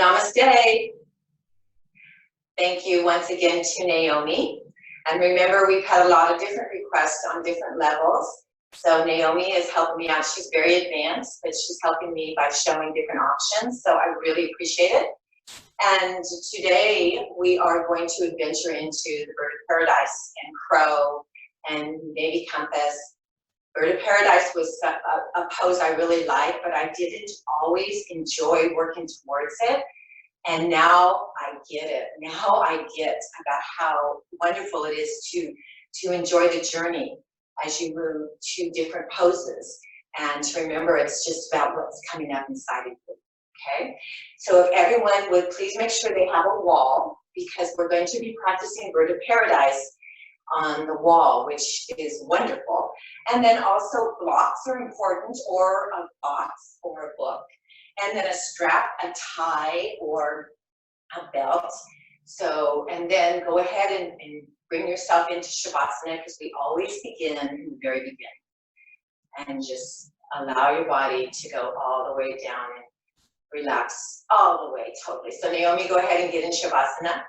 Namaste. Thank you once again to Naomi. And remember, we've had a lot of different requests on different levels. So Naomi is helping me out. She's very advanced, but she's helping me by showing different options. So I really appreciate it. And today we are going to adventure into the Bird of Paradise and Crow and maybe Compass. Bird of Paradise was a pose I really liked, but I didn't always enjoy working towards it. And now I get it. Now I get about how wonderful it is to enjoy the journey as you move to different poses. And to remember, it's just about what's coming up inside of you. Okay? So if everyone would please make sure they have a wall, because we're going to be practicing Bird of Paradise on the wall, which is wonderful. And then also blocks are important, or a box or a book. And then a strap, a tie, or a belt. So, and then go ahead and bring yourself into Shavasana, because we always begin in the very beginning. And just allow your body to go all the way down and relax all the way totally. So Naomi, go ahead and get in Shavasana.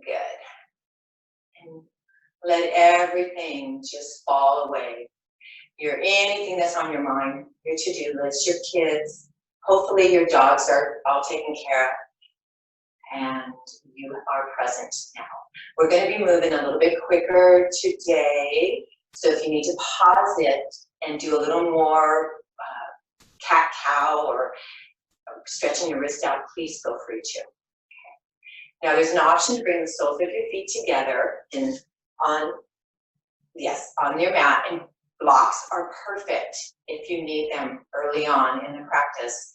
Good. And let everything just fall away. Anything that's on your mind, your to-do list, your kids, hopefully your dogs are all taken care of, and you are present now. We're going to be moving a little bit quicker today, so if you need to pause it and do a little more cat-cow or stretching your wrist out, please feel free to. Okay. Now there's an option to bring the soles of your feet together on your mat, and blocks are perfect if you need them early on in the practice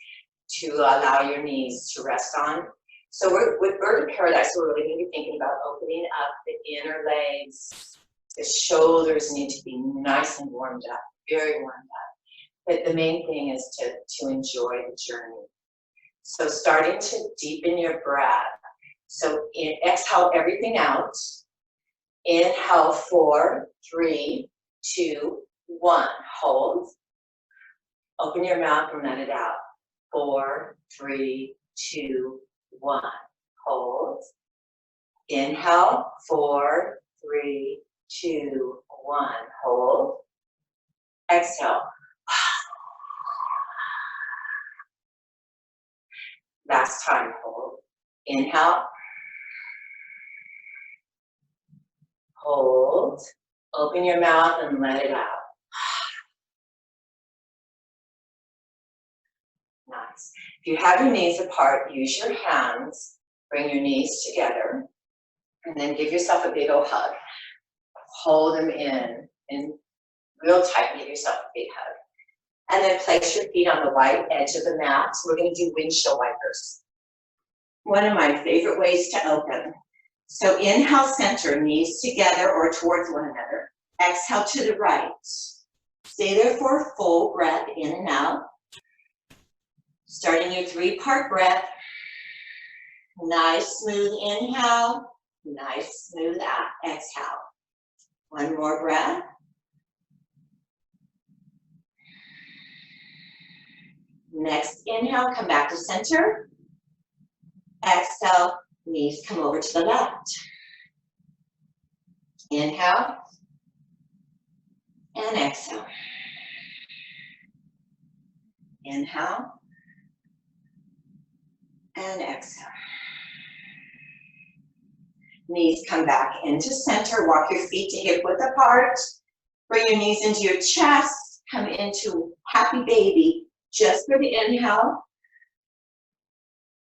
to allow your knees to rest on. So with Bird of Paradise, we're really going to be thinking about opening up the inner legs. The shoulders need to be nice and warmed up, very warmed up. But the main thing is to enjoy the journey. So starting to deepen your breath. So exhale everything out. Inhale, 4, 3, 2, 1. Hold. Open your mouth and let it out. 4, 3, 2, 1. Hold. Inhale. 4, 3, 2, 1. Hold. Exhale. Last time. Hold. Inhale. Hold. Open your mouth and let it out. Nice. If you have your knees apart, use your hands, bring your knees together, and then give yourself a big old hug. Hold them in real tight, give yourself a big hug. And then place your feet on the white edge of the mat. We're going to do windshield wipers. One of my favorite ways to open. So inhale, center, knees together or towards one another. Exhale to the right. Stay there for a full breath in and out. Starting your 3-part breath. Nice, smooth inhale. Nice, smooth exhale. One more breath. Next inhale, come back to center. Exhale, knees come over to the left. Inhale. And exhale. Inhale. And exhale. Knees come back into center. Walk your feet to hip width apart. Bring your knees into your chest. Come into happy baby just for the inhale.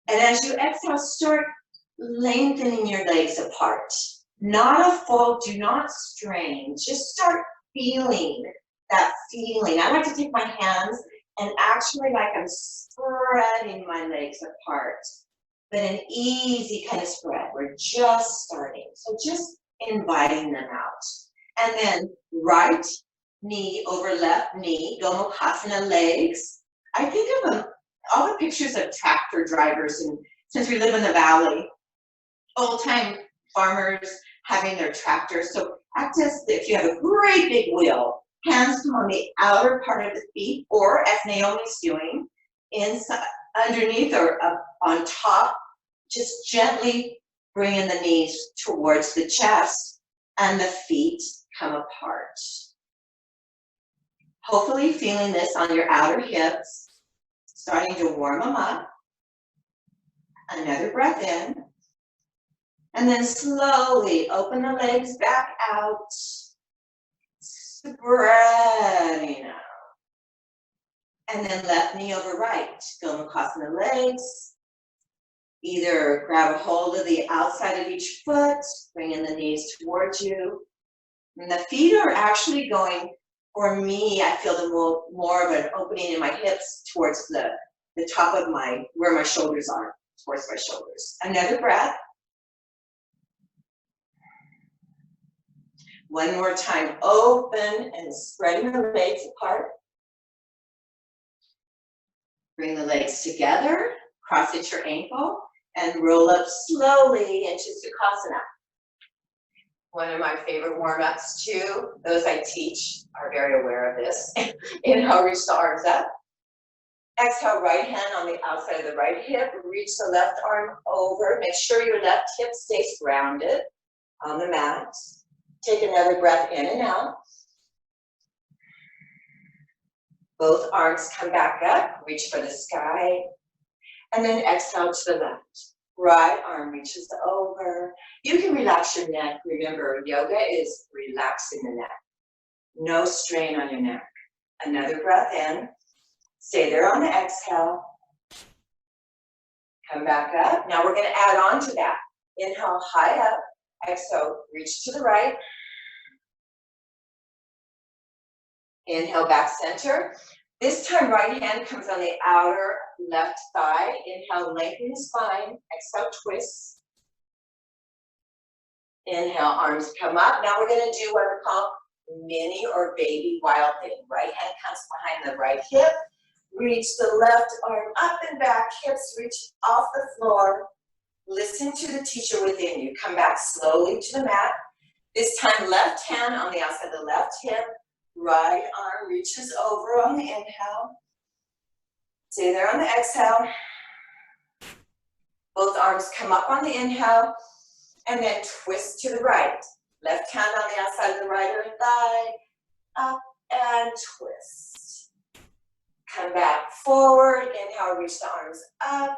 And as you exhale, start lengthening your legs apart. Not a full, do not strain. Just start feeling that feeling. I like to take my hands and actually like I'm spreading my legs apart, but an easy kind of spread. We're just starting. So just inviting them out. And then right knee over left knee, Gomukhasana legs. I think of all the pictures of tractor drivers, and since we live in the valley, old-time farmers having their tractors. So act as if you have a great big wheel. Hands come on the outer part of the feet, or as Naomi's doing, inside underneath or up on top, just gently bringing the knees towards the chest and the feet come apart. Hopefully feeling this on your outer hips, starting to warm them up. Another breath in. And then slowly open the legs back out, spreading out. And then left knee over right, Gomukhasana legs. Either grab a hold of the outside of each foot, bringing the knees towards you. And the feet are actually going, for me, I feel the more of an opening in my hips towards the top of where my shoulders are, towards my shoulders. Another breath. One more time, open and spreading the legs apart. Bring the legs together, cross at your ankle, and roll up slowly into Sukhasana. One of my favorite warm-ups too, those I teach are very aware of this. Inhale, reach the arms up. Exhale, right hand on the outside of the right hip, reach the left arm over. Make sure your left hip stays grounded on the mat. Take another breath in and out. Both arms come back up, reach for the sky, and then exhale to the left. Right arm reaches over. You can relax your neck. Remember, yoga is relaxing the neck. No strain on your neck. Another breath in. Stay there on the exhale. Come back up. Now we're going to add on to that. Inhale, high up. Exhale, reach to the right. Inhale, back center. This time, right hand comes on the outer left thigh. Inhale, lengthen the spine. Exhale, twist. Inhale, arms come up. Now we're going to do what we call mini or baby wild thing. Right hand comes behind the right hip. Reach the left arm up and back. Hips reach off the floor. Listen to the teacher within you. Come back slowly to the mat. This time, left hand on the outside of the left hip. Right arm reaches over on the inhale. Stay there on the exhale. Both arms come up on the inhale. And then twist to the right. Left hand on the outside of the right inner thigh. Up and twist. Come back forward. Inhale, reach the arms up.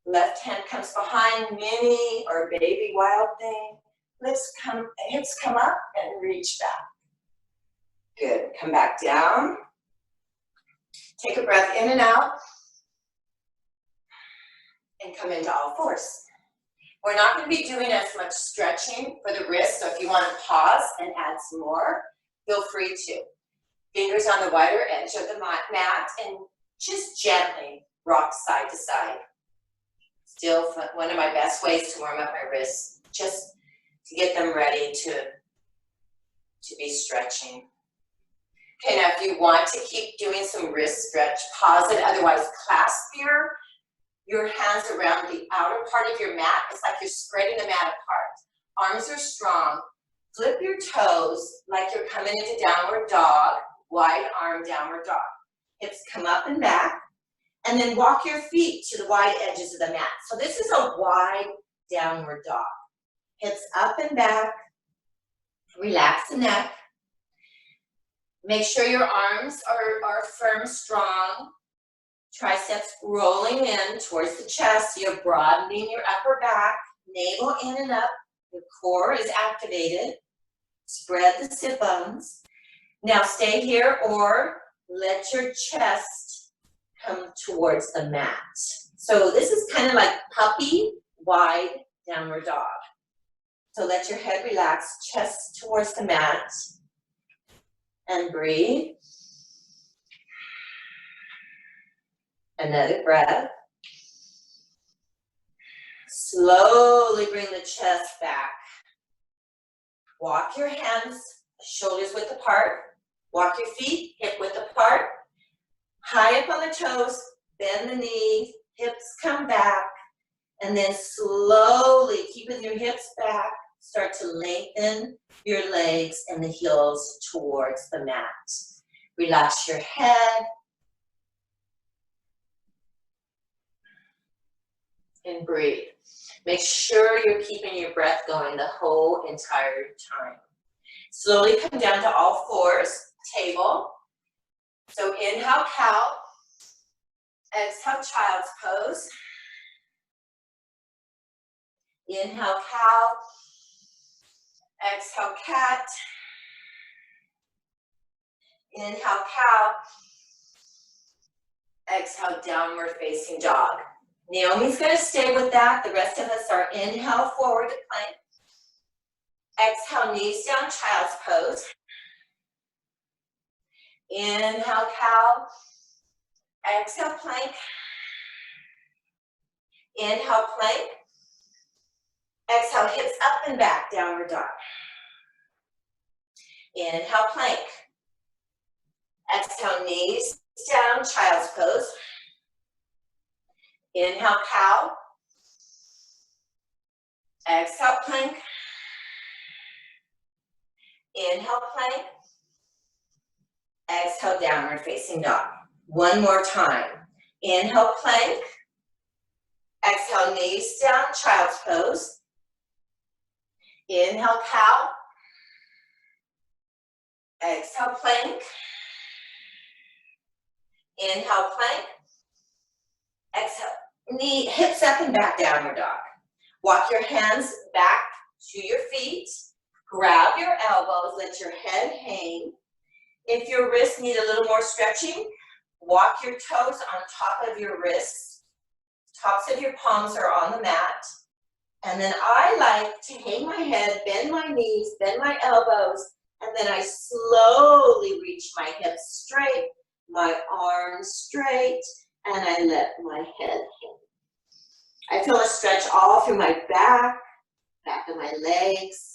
Left hand comes behind, mini or baby wild thing. Hips come up and reach back. Good. Come back down. Take a breath in and out. And come into all fours. We're not going to be doing as much stretching for the wrist, so if you want to pause and add some more, feel free to. Fingers on the wider edge of the mat and just gently rock side to side. Still one of my best ways to warm up my wrists, just to get them ready to be stretching. Okay, now if you want to keep doing some wrist stretch, pause it. Otherwise, clasp your hands around the outer part of your mat. It's like you're spreading the mat apart. Arms are strong. Flip your toes like you're coming into downward dog, wide arm downward dog. Hips come up and back. And then walk your feet to the wide edges of the mat. So this is a wide downward dog. Hips up and back. Relax the neck. Make sure your arms are firm, strong. Triceps rolling in towards the chest. You're broadening your upper back. Navel in and up. Your core is activated. Spread the sit bones. Now stay here or let your chest come towards the mat. So this is kind of like puppy, wide, downward dog. So let your head relax, chest towards the mat, and breathe. Another breath. Slowly bring the chest back. Walk your hands, shoulders width apart. Walk your feet, hip width apart. High up on the toes, bend the knees, hips come back, and then slowly, keeping your hips back, start to lengthen your legs and the heels towards the mat. Relax your head. and breathe. Make sure you're keeping your breath going the whole entire time. Slowly come down to all fours, table. So inhale, cow. Exhale, child's pose. Inhale, cow. Exhale, cat. Inhale, cow. Exhale, downward facing dog. Naomi's going to stay with that. The rest of us are inhale, forward to plank. Exhale, knees down, child's pose. Inhale, cow. Exhale, plank. Inhale, plank. Exhale, hips up and back, downward dog. Inhale, plank. Exhale, knees down, child's pose. Inhale, cow. Exhale, plank. Inhale, plank. Exhale, downward facing dog. One more time. Inhale, plank. Exhale, knees down, child's pose. Inhale, cow. Exhale, plank. Inhale, plank. Exhale, hips up and back, downward dog. Walk your hands back to your feet. Grab your elbows, let your head hang. If your wrists need a little more stretching, walk your toes on top of your wrists. Tops of your palms are on the mat. And then I like to hang my head, bend my knees, bend my elbows, and then I slowly reach my hips straight, my arms straight, and I let my head hang. I feel a stretch all through my back of my legs.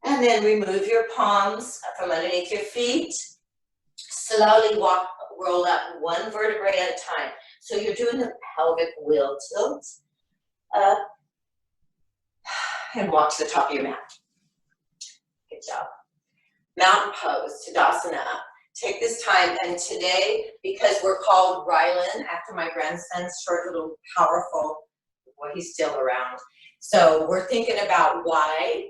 And then remove your palms from underneath your feet. Slowly roll up one vertebrae at a time. So you're doing the pelvic wheel tilt up and walk to the top of your mat. Good job. Mountain pose, Tadasana. Take this time, and today, because we're called Rylan after my grandson's short, little, powerful, well, he's still around. So we're thinking about why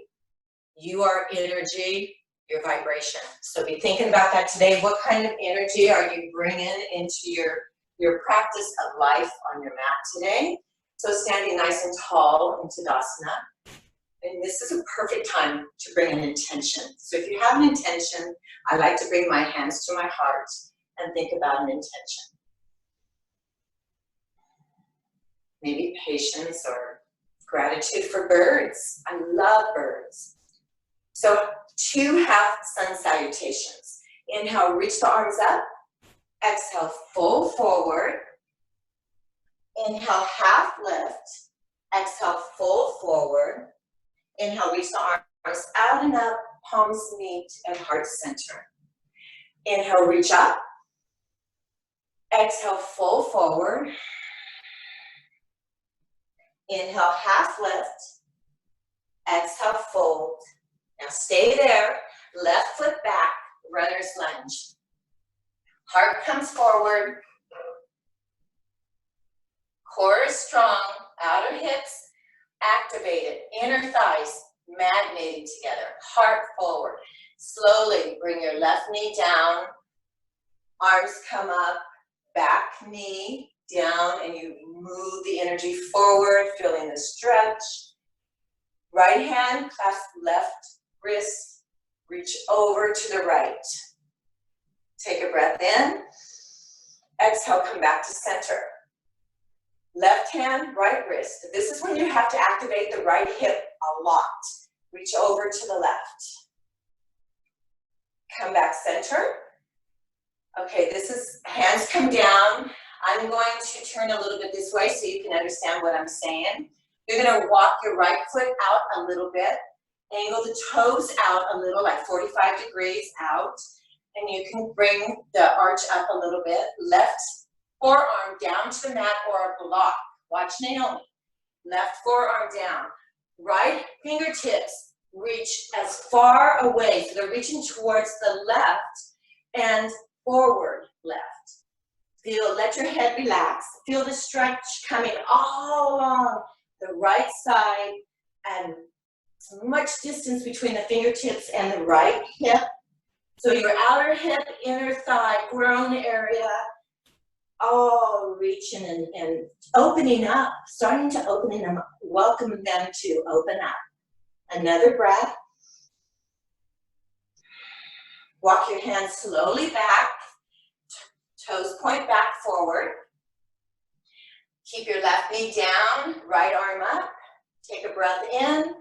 you are energy, your vibration. So be thinking about that today. What kind of energy are you bringing into your practice of life on your mat today? So standing nice and tall in Tadasana. And this is a perfect time to bring an intention. So if you have an intention, I like to bring my hands to my heart and think about an intention. Maybe patience or gratitude for birds. I love birds. So 2 half sun salutations. Inhale, reach the arms up. Exhale, full forward. Inhale, half lift. Exhale, full forward. Inhale, reach the arms out and up, palms meet at heart center. Inhale, reach up. Exhale, full forward. Inhale, half lift. Exhale, fold. Now stay there. Left foot back, runner's lunge. Heart comes forward. Core is strong, outer hips activated, inner thighs magnating together, heart forward. Slowly bring your left knee down, arms come up, back knee down, and you move the energy forward, feeling the stretch. Right hand, clasp left wrist, reach over to the right. Take a breath in. Exhale, come back to center. Left hand, right wrist. This is when you have to activate the right hip a lot. Reach over to the left. Come back center. Okay, this is hands come down. I'm going to turn a little bit this way so you can understand what I'm saying. You're going to walk your right foot out a little bit. Angle the toes out a little, like 45 degrees out. And you can bring the arch up a little bit. Left forearm down to the mat or a block. Watch Naomi. Left forearm down. Right fingertips reach as far away. So they're reaching towards the left and forward left. Feel, let your head relax. Feel the stretch coming all along the right side and much distance between the fingertips and the right hip. So your outer hip, inner thigh, groin area, all reaching and opening up, starting to open them up, welcome them to open up. Another breath. Walk your hands slowly back, toes point back forward. Keep your left knee down, right arm up. Take a breath in,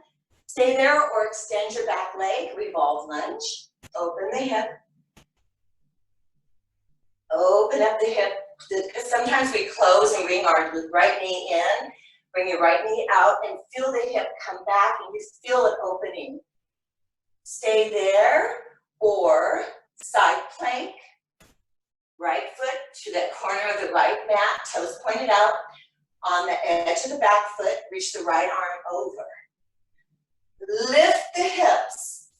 stay there or extend your back leg, revolve lunge. Open the hip. Open up the hip, because sometimes we close and bring our right knee in. Bring your right knee out and feel the hip come back and you feel it opening. Stay there or side plank. Right foot to that corner of the right mat, toes pointed out. On the edge of the back foot, reach the right arm over. Lift the hips.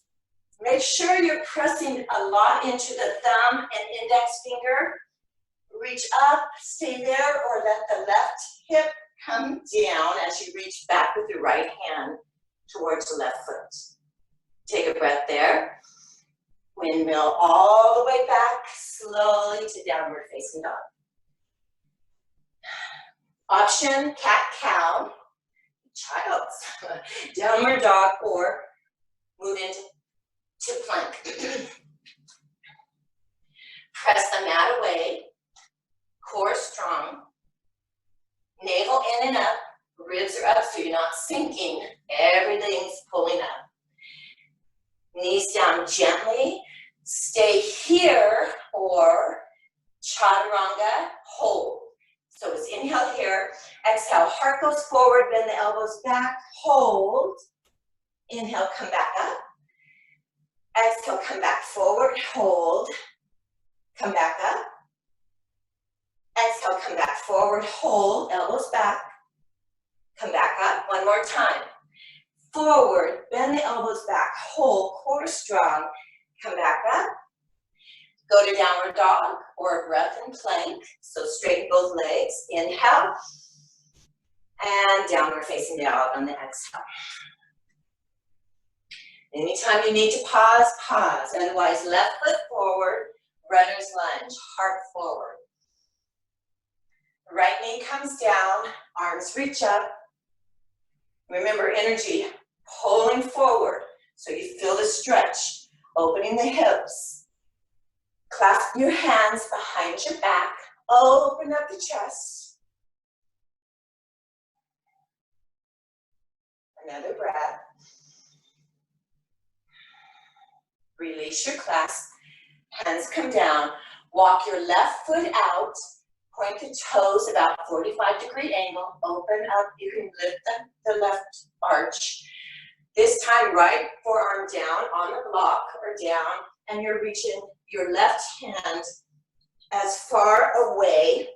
Make sure you're pressing a lot into the thumb and index finger. Reach up, stay there, or let the left hip come down as you reach back with your right hand towards the left foot. Take a breath there. Windmill all the way back, slowly to downward facing dog. Option, cat-cow, child's, downward dog, or move into plank. Press the mat away, core strong, navel in and up, ribs are up so you're not sinking, everything's pulling up. Knees down gently, stay here or chaturanga, hold. So it's inhale here, exhale, heart goes forward, bend the elbows back, hold. Inhale, come back up. Exhale, come back forward, hold. Come back up. Exhale, come back forward, hold, elbows back. Come back up, one more time. Forward, bend the elbows back, hold, core strong. Come back up. Go to downward dog or breath and plank. So straighten both legs. Inhale. And downward facing dog on the exhale. Anytime you need to pause, pause. Otherwise, left foot forward, runner's lunge, heart forward. Right knee comes down, arms reach up. Remember, energy pulling forward so you feel the stretch, opening the hips. Clasp your hands behind your back, open up the chest. Another breath. Release your clasp, hands come down. Walk your left foot out, point the toes about 45-degree angle, open up, you can lift the left arch. This time, right forearm down on the block or down, and you're reaching your left hand as far away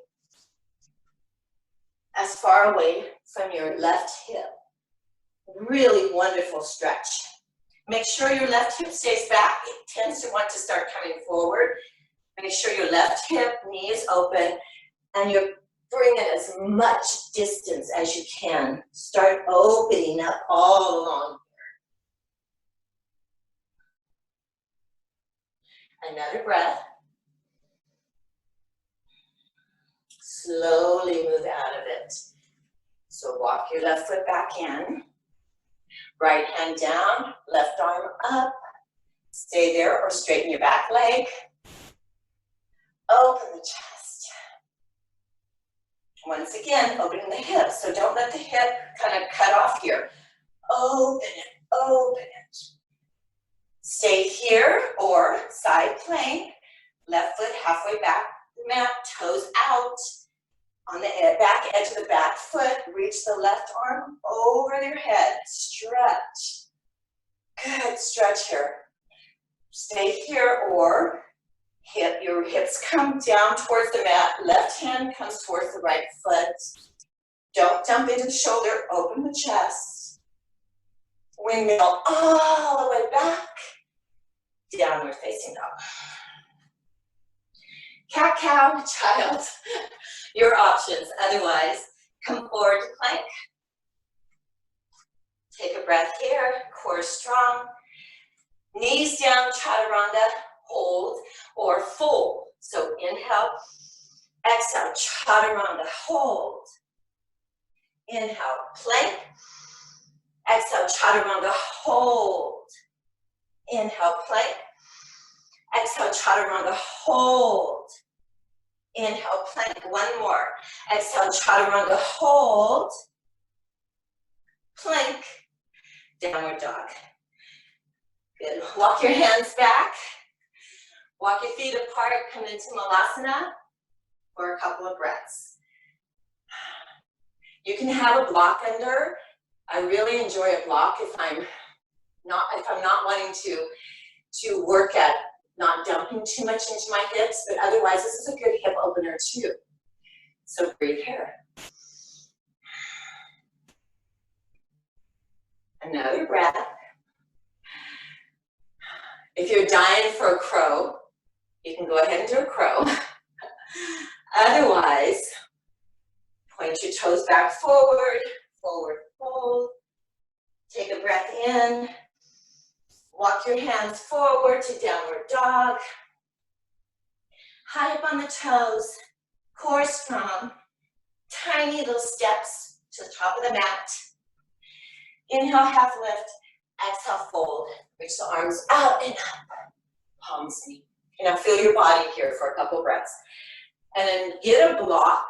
from your left hip. Really wonderful stretch. Make sure your left hip stays back. It tends to want to start coming forward. Make sure your left hip, knee is open, and you're bringing as much distance as you can. Start opening up all along. Another breath. Slowly move out of it. So walk your left foot back in. Right hand down, left arm up. Stay there or straighten your back leg. Open the chest. Once again, opening the hips. So don't let the hip kind of cut off here. Open it, open it. Stay here or side plank. Left foot halfway back the mat, toes out. On the back edge of the back foot, reach the left arm over your head. Stretch. Good stretch here. Stay here or your hips come down towards the mat. Left hand comes towards the right foot. Don't dump into the shoulder. Open the chest. Windmill all the way back. Downward facing dog. cat, cow, child, your options. Otherwise, come forward to plank. Take a breath here, core strong. Knees down, chaturanga, hold or fold. So inhale, exhale, chaturanga, hold. Inhale, plank. Exhale, chaturanga, hold. Inhale, plank. Exhale, chaturanga, hold. Inhale, plank. One more. Exhale, chaturanga, hold. Plank. Downward dog. Good. Walk your hands back. Walk your feet apart. Come into Malasana for a couple of breaths. You can have a block under. I really enjoy a block if I'm not wanting to work at not dumping too much into my hips, but otherwise this is a good hip opener too. So breathe here. Another breath. If you're dying for a crow, you can go ahead and do a crow. Otherwise, point your toes back forward, forward fold. Take a breath in. Walk your hands forward to downward dog. High up on the toes, core strong. Tiny little steps to the top of the mat. Inhale, half lift. Exhale, fold. Reach the arms out and up. Palms meet. And now feel your body here for a couple breaths. And then get a block,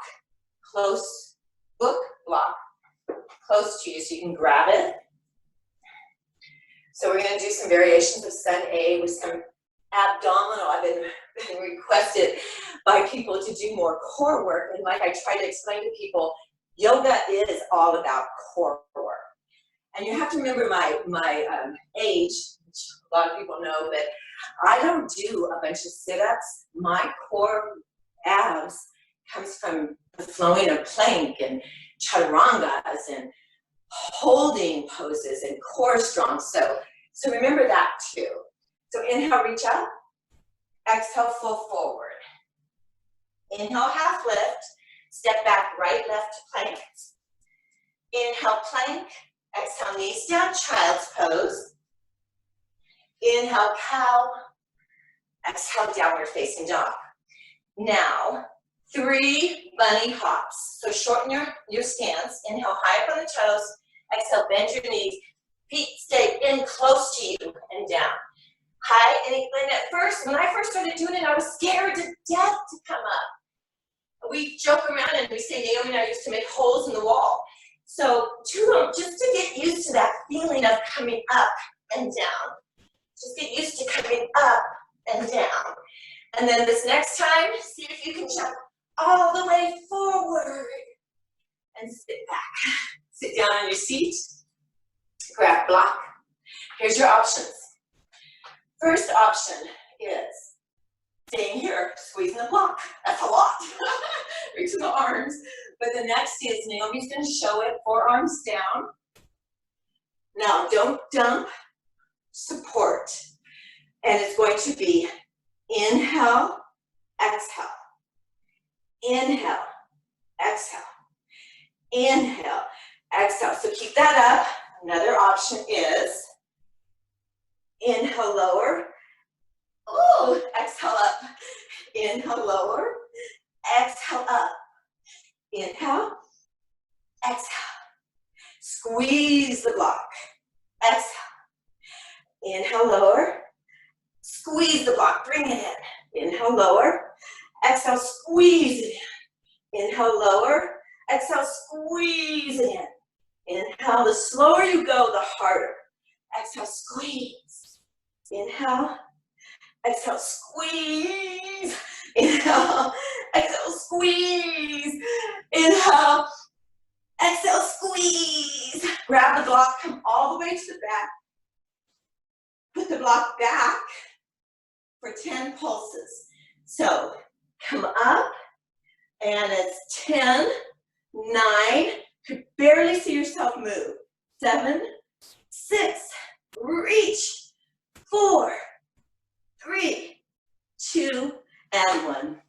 close, book block, close to you so you can grab it. So we're going to do some variations of Sun A with some abdominal. I've been requested by people to do more core work. And like I try to explain to people, yoga is all about core work. And you have to remember my age, which a lot of people know, but I don't do a bunch of sit-ups. My core abs comes from the flowing of plank and chaturangas and holding poses and core strong. So remember that too. So inhale, reach up. Exhale, full forward. Inhale, half lift. Step back, right, left, plank. Inhale, plank. Exhale, knees down, child's pose. Inhale, cow. Exhale, downward facing dog. Now, 3 bunny hops. So shorten your stance. Inhale, high up on the toes. Exhale, bend your knees. Feet stay in close to you and down. High, and at first, when I first started doing it, I was scared to death to come up. We joke around and we say Naomi and I used to make holes in the wall. So do them just to get used to that feeling of coming up and down. Just get used to coming up and down. And then this next time, see if you can jump all the way forward and sit back. Sit down on your seat, grab block. Here's your options. First option is staying here, squeezing the block. That's a lot. Reaching the arms. But the next is Naomi's going to show it, forearms down. Now, don't dump, support. And it's going to be inhale, exhale. Inhale, exhale. Inhale, exhale. So keep that up. Another option is inhale, lower. Ooh, exhale up. Inhale, lower. Exhale up. Inhale, exhale. Squeeze the block. Exhale. Inhale, lower. Squeeze the block. Bring it in. Inhale, lower. Exhale, squeeze it in. Inhale, lower. Exhale, squeeze it in. Inhale, the slower you go, the harder. Exhale, squeeze. Inhale. Exhale, squeeze. Inhale. Exhale, squeeze. Inhale. Exhale, squeeze. Grab the block, come all the way to the back. Put the block back for 10 pulses. So come up, and it's 10, 9, could barely see yourself move. 7, 6, reach. 4, 3, 2, and 1.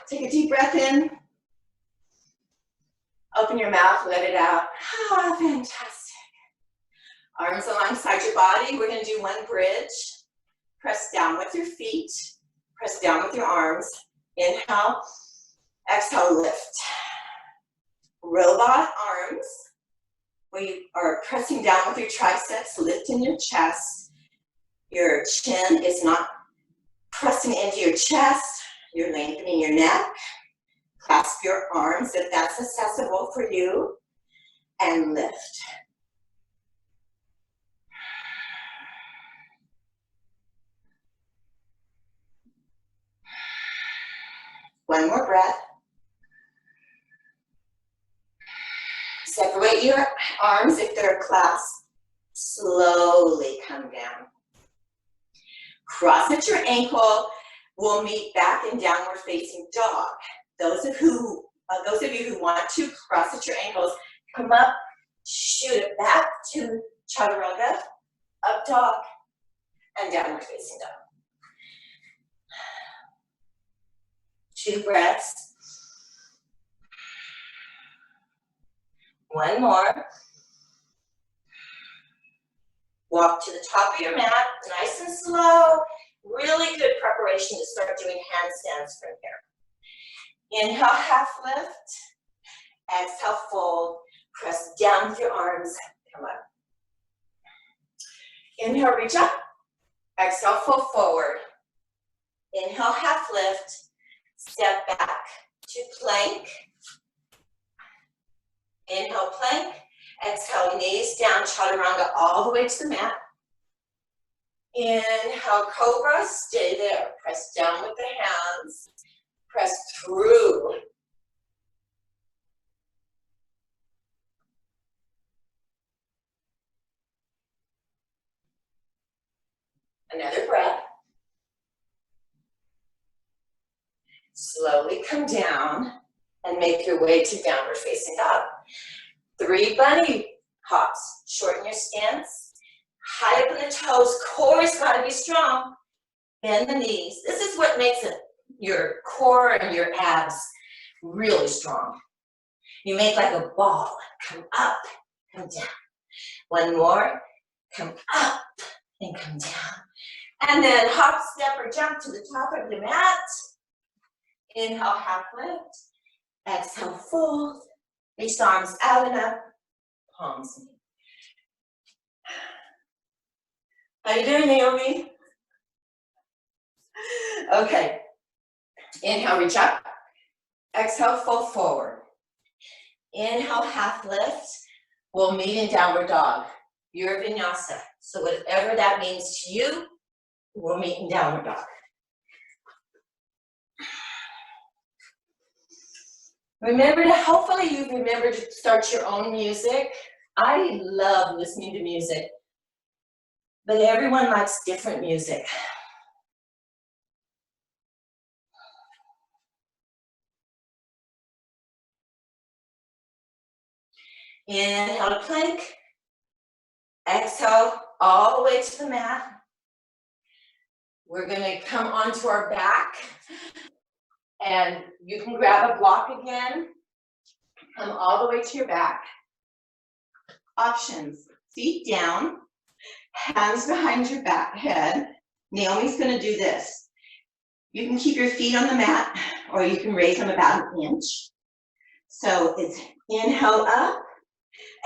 Take a deep breath in. Open your mouth, let it out. Ah, fantastic. Arms alongside your body. We're gonna do one bridge. Press down with your feet. Press down with your arms. Inhale, exhale, lift. Robot arms. We are pressing down with your triceps, lifting your chest. Your chin is not pressing into your chest. You're lengthening your neck. Clasp your arms if that's accessible for you. And lift. One more breath. Separate your arms if they're clasped. Slowly come down. Cross at your ankle. We'll meet back in downward facing dog. Those of you who want to cross at your ankles, come up, shoot it back to chaturanga, up dog, and downward facing dog. 2 breaths. One more. Walk to the top of your mat, nice and slow. Really good preparation to start doing handstands from here. Inhale, half lift. Exhale, fold. Press down with your arms. Come up. Inhale, reach up. Exhale, fold forward. Inhale, half lift. Step back to plank. Inhale, plank. Exhale, knees down, chaturanga all the way to the mat. Inhale, cobra, stay there. Press down with the hands. Press through. Another breath. Slowly come down and make your way to downward facing dog. 3 bunny hops. Shorten your stance. High up in the toes. Core has got to be strong. Bend the knees. This is what makes it your core and your abs really strong. You make like a ball. Come up, come down. One more. Come up and come down. And then hop, step, or jump to the top of your mat. Inhale, half lift. Exhale, fold. Reach the arms out and up. Palms. How you doing, Naomi? Okay. Inhale, reach up. Exhale, fold forward. Inhale, half lift. We'll meet in downward dog. Your vinyasa. So whatever that means to you, we'll meet in downward dog. Remember to, hopefully you've remembered to start your own music. I love listening to music, but everyone likes different music. Inhale to plank. Exhale all the way to the mat. We're gonna come onto our back. And you can grab a block again, come all the way to your back. Options, feet down, hands behind your back head. Naomi's gonna do this. You can keep your feet on the mat, or you can raise them about 1 inch. So it's inhale up,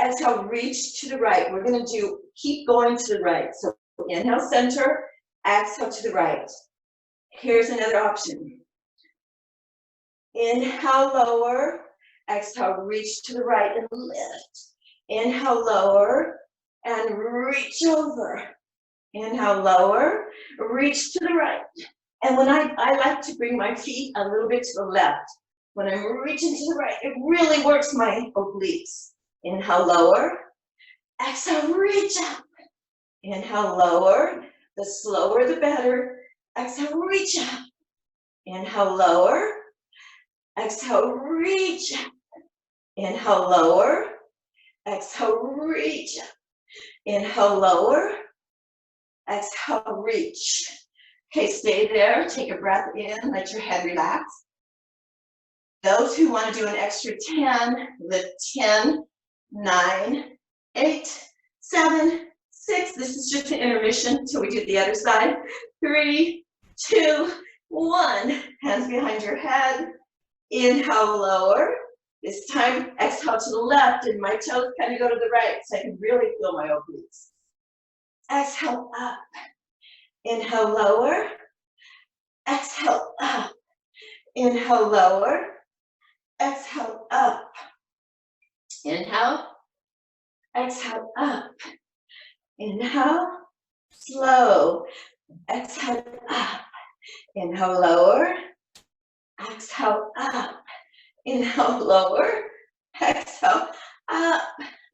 exhale, reach to the right. We're gonna keep going to the right. So inhale, center, exhale to the right. Here's another option. Inhale, lower, exhale, reach to the right and lift. Inhale, lower, and reach over. Inhale, lower, reach to the right. And when I like to bring my feet a little bit to the left. When I'm reaching to the right, it really works my obliques. Inhale, lower, exhale, reach up. Inhale, lower, the slower the better. Exhale, reach up. Inhale, lower. Exhale, reach up. Inhale, lower. Exhale, reach up. Inhale, lower. Exhale, reach. Okay, stay there. Take a breath in. Let your head relax. Those who want to do an extra 10, lift 10, 9, 8, 7, 6. This is just an intermission until we do the other side. 3, 2, 1. Hands behind your head. Inhale, lower. This time, exhale to the left, and my toes kind of go to the right, so I can really feel my obliques. Exhale, up. Inhale, lower. Exhale, up. Inhale, lower. Exhale, up. Inhale. Exhale, up. Inhale. Slow. Exhale, up. Inhale, lower. Exhale, up. Inhale, lower. Exhale, up.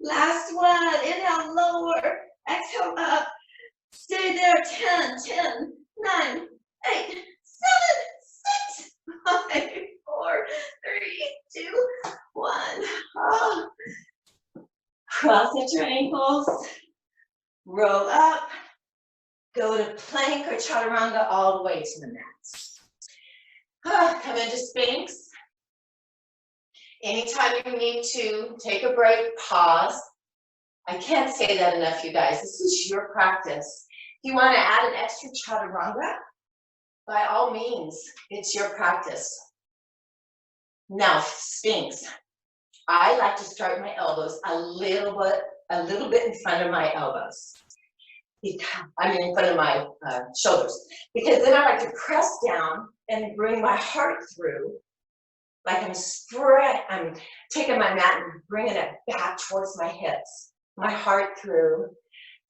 Last one. Inhale, lower. Exhale, up. Stay there. 10, 10, 9, 8, 7, 6, 5, 4, 3, 2, 1. Oh. Cross at your ankles. Roll up. Go to plank or chaturanga all the way to the mat. Come into Sphinx. Anytime you need to take a break, pause. I can't say that enough, you guys. This is your practice. If you want to add an extra chaturanga, by all means, it's your practice. Now, Sphinx. I like to start my elbows a little bit in front of my elbows. In front of my shoulders. Because then I like to press down and bring my heart through. Like I'm taking my mat and bringing it back towards my hips. My heart through.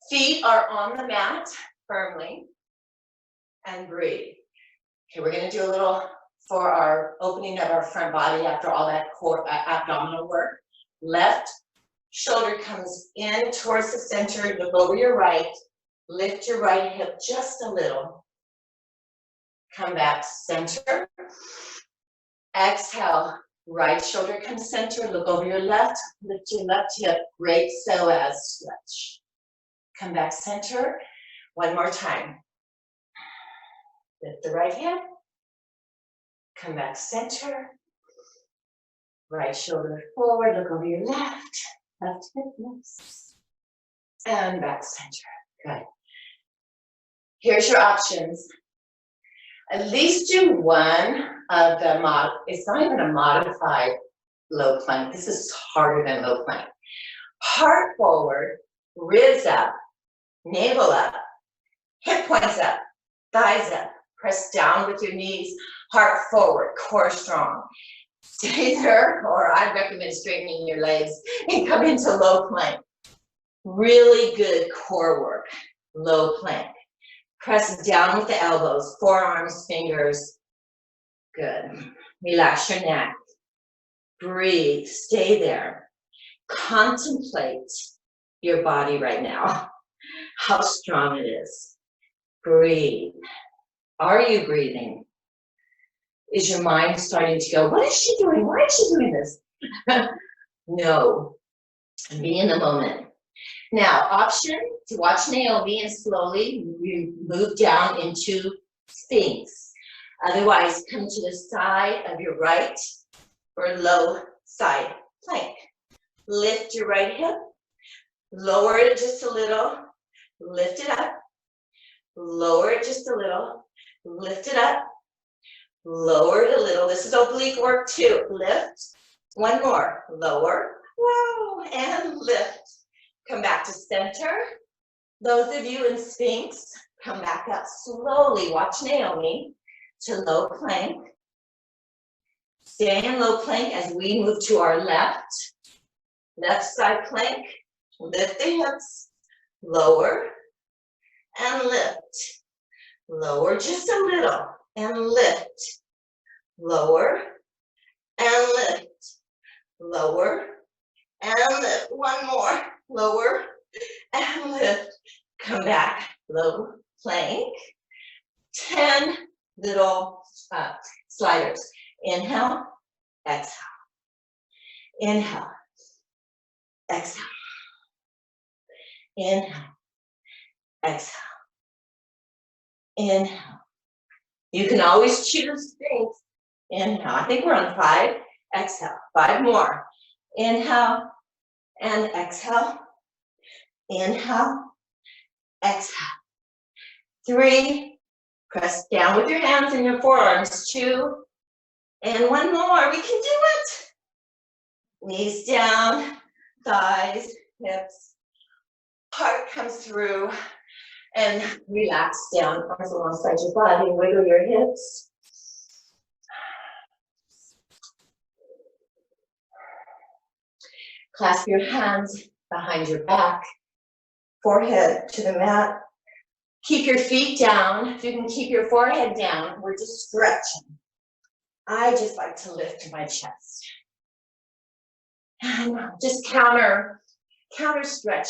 Feet are on the mat firmly. And breathe. Okay, we're going to do a little for our opening of our front body after all that core abdominal work. Left shoulder comes in towards the center. Look over your right. Lift your right hip just a little. Come back center. Exhale. Right shoulder comes center. Look over your left. Lift your left hip. Great psoas stretch. Come back center. One more time. Lift the right hip. Come back center. Right shoulder forward. Look over your left. Left hip lifts. And back center. Good. Here's your options. At least do one of the it's not even a modified low plank. This is harder than low plank. Heart forward, ribs up, navel up, hip points up, thighs up. Press down with your knees, heart forward, core strong. Stay there, or I recommend straightening your legs and come into low plank. Really good core work, low plank. Press down with the elbows, forearms, fingers. Good. Relax your neck. Breathe, stay there. Contemplate your body right now, how strong it is. Breathe. Are you breathing? Is your mind starting to go, what is she doing? Why is she doing this? No. Be in the moment. Now, option to watch Naomi and slowly move down into Sphinx. Otherwise, come to the side of your right or low side plank. Lift your right hip. Lower it just a little. Lift it up. Lower it just a little. Lift it up. Lower it a little. This is oblique work too. Lift. One more. Lower. Whoa. And lift. Come back to center. Those of you in Sphinx, come back up slowly. Watch Naomi to low plank. Stay in low plank as we move to our left. Left side plank. Lift the hips. Lower. And lift. Lower just a little. And lift. Lower. And lift. Lower. And lift. One more. Lower and lift. Come back, low plank. 10 little sliders. Inhale, exhale. Inhale, exhale. Inhale, exhale. Inhale. You can always choose things. Inhale. I think we're on 5. exhale. 5 more. Inhale and exhale. Inhale, exhale. 3, press down with your hands and your forearms. 2, and 1 more. We can do it. Knees down, thighs, hips. Heart comes through and relax down, arms alongside your body. Wiggle your hips. Clasp your hands behind your back, forehead to the mat. Keep your feet down. If you can keep your forehead down, we're just stretching. I just like to lift my chest. And just counter stretch,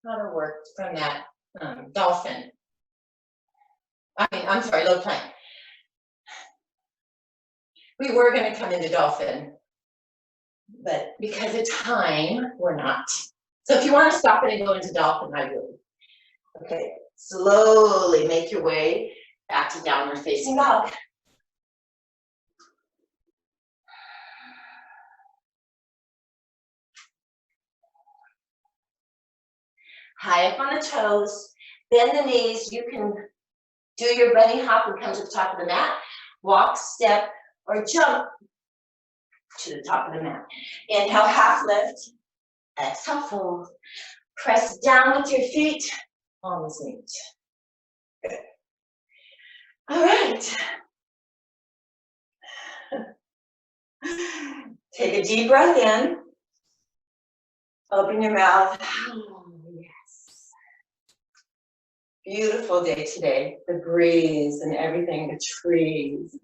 counter work from that dolphin. Low plank. We were going to come into dolphin, but because of time, we're not. So if you want to stop it and go into dolphin, I will. Okay, slowly make your way back to downward facing dog. High up on the toes, bend the knees. You can do your bunny hop and come to the top of the mat. Walk, step, or jump to the top of the mat. Inhale, half lift. Exhale, fold. Press down with your feet. Palms meet. Good. All right. Take a deep breath in. Open your mouth. Yes. Beautiful day today. The breeze and everything, the trees.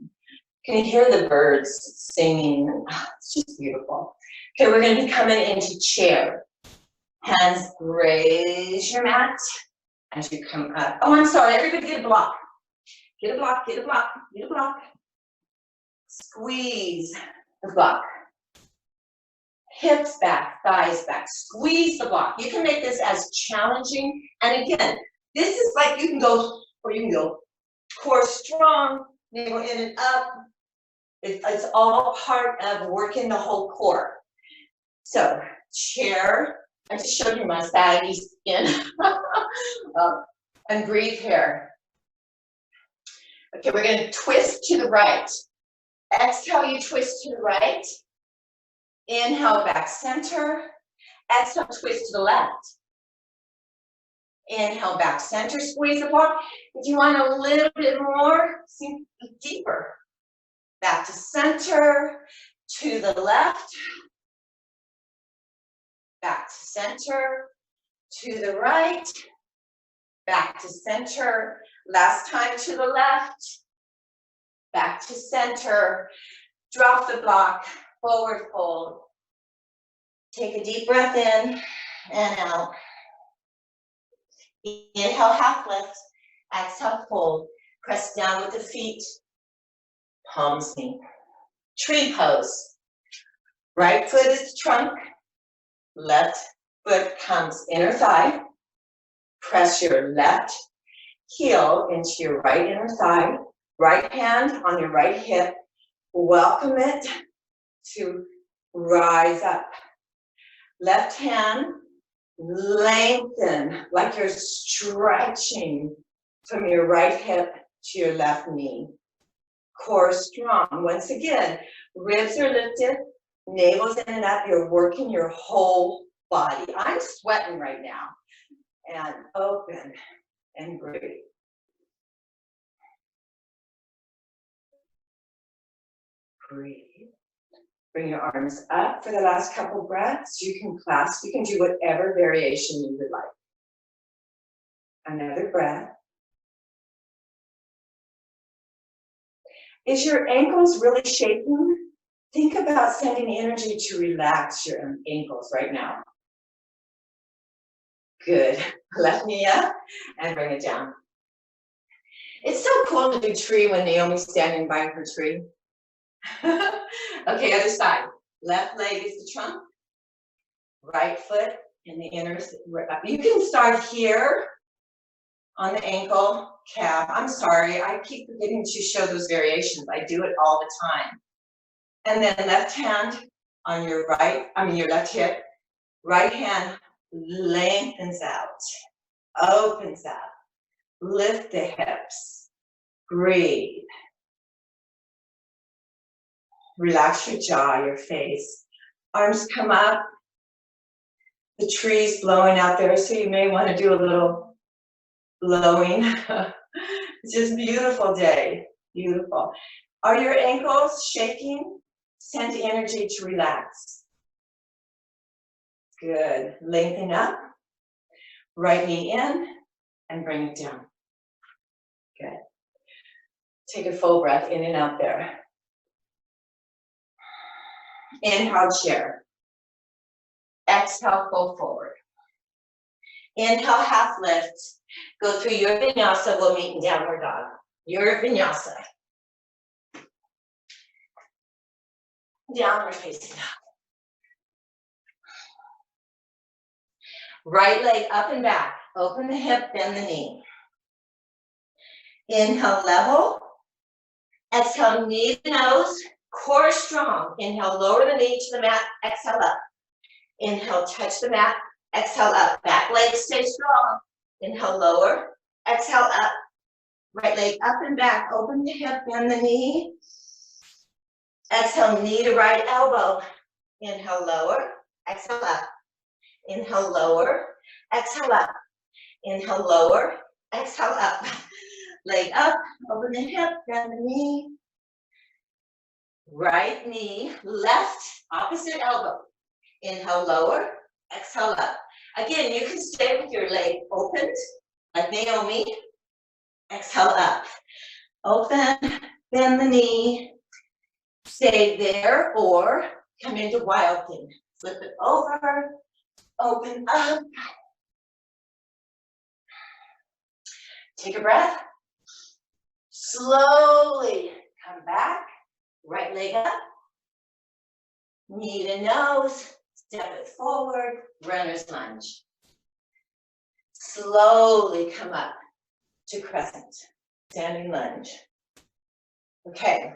You can hear the birds singing. It's just beautiful. Okay, we're going to be coming into chair. Hands raise your mat as you come up. Oh, I'm sorry. Everybody get a block. Get a block, get a block, get a block. Squeeze the block. Hips back, thighs back. Squeeze the block. You can make this as challenging. And again, this is like you can go, or you can go core strong, navel in and up. It's all part of working the whole core. So, chair. I just showed you my saggy skin. And breathe here. Okay, we're going to twist to the right. Exhale, you twist to the right. Inhale, back center. Exhale, twist to the left. Inhale, back center, squeeze the block. If you want a little bit more, sink deeper. Back to center, to the left. Back to center, to the right. Back to center. Last time to the left. Back to center. Drop the block. Forward fold. Take a deep breath in and out. Inhale, half lift. Exhale, fold. Press down with the feet. Palms meet. Tree pose. Right foot is the trunk. Left foot comes inner thigh. Press your left heel into your right inner thigh. Right hand on your right hip. Welcome it to rise up. Left hand, lengthen like you're stretching from your right hip to your left knee. Core strong. Once again, ribs are lifted, navel's in and up. You're working your whole body. I'm sweating right now. And open and breathe. Breathe. Bring your arms up for the last couple breaths. You can clasp. You can do whatever variation you would like. Another breath. Is your ankles really shaking? Think about sending energy to relax your ankles right now. Good. Left knee up and bring it down. It's so cool to do tree when Naomi's standing by her tree. Okay, other side. Left leg is the trunk. Right foot in the inner. You can start here on the ankle, calf. I'm sorry, I keep forgetting to show those variations. I do it all the time. And then left hand on your your left hip, right hand lengthens out, opens up, lift the hips, breathe. Relax your jaw, your face. Arms come up. The tree's blowing out there, so you may want to do a little blowing. It's just a beautiful day, beautiful. Are your ankles shaking? Send energy to relax. Good, lengthen up. Right knee in and bring it down. Good. Take a full breath in and out there. Inhale, chair. Exhale, fold forward. Inhale, half lift. Go through your vinyasa. We'll meet in downward dog. Your vinyasa. Downward facing dog. Right leg up and back. Open the hip, bend the knee. Inhale, level. Exhale, knee to nose. Core strong. Inhale, lower the knee to the mat. Exhale, up. Inhale, touch the mat. Exhale, up. Back leg stay strong. Inhale, lower. Exhale, up. Right leg up and back. Open the hip, bend the knee. Exhale, knee to right elbow. Inhale, lower. Exhale, up. Inhale, lower. Exhale, up. Inhale, lower. Exhale, up. Leg up. Open the hip, bend the knee. Right knee, left, opposite elbow. Inhale, lower. Exhale, up. Again, you can stay with your leg opened, like Naomi. Exhale, up. Open, bend the knee. Stay there or come into wild thing. Flip it over, open up. Take a breath. Slowly come back. Right leg up. Knee to nose. Step it forward. Runner's lunge. Slowly come up to crescent. Standing lunge. Okay.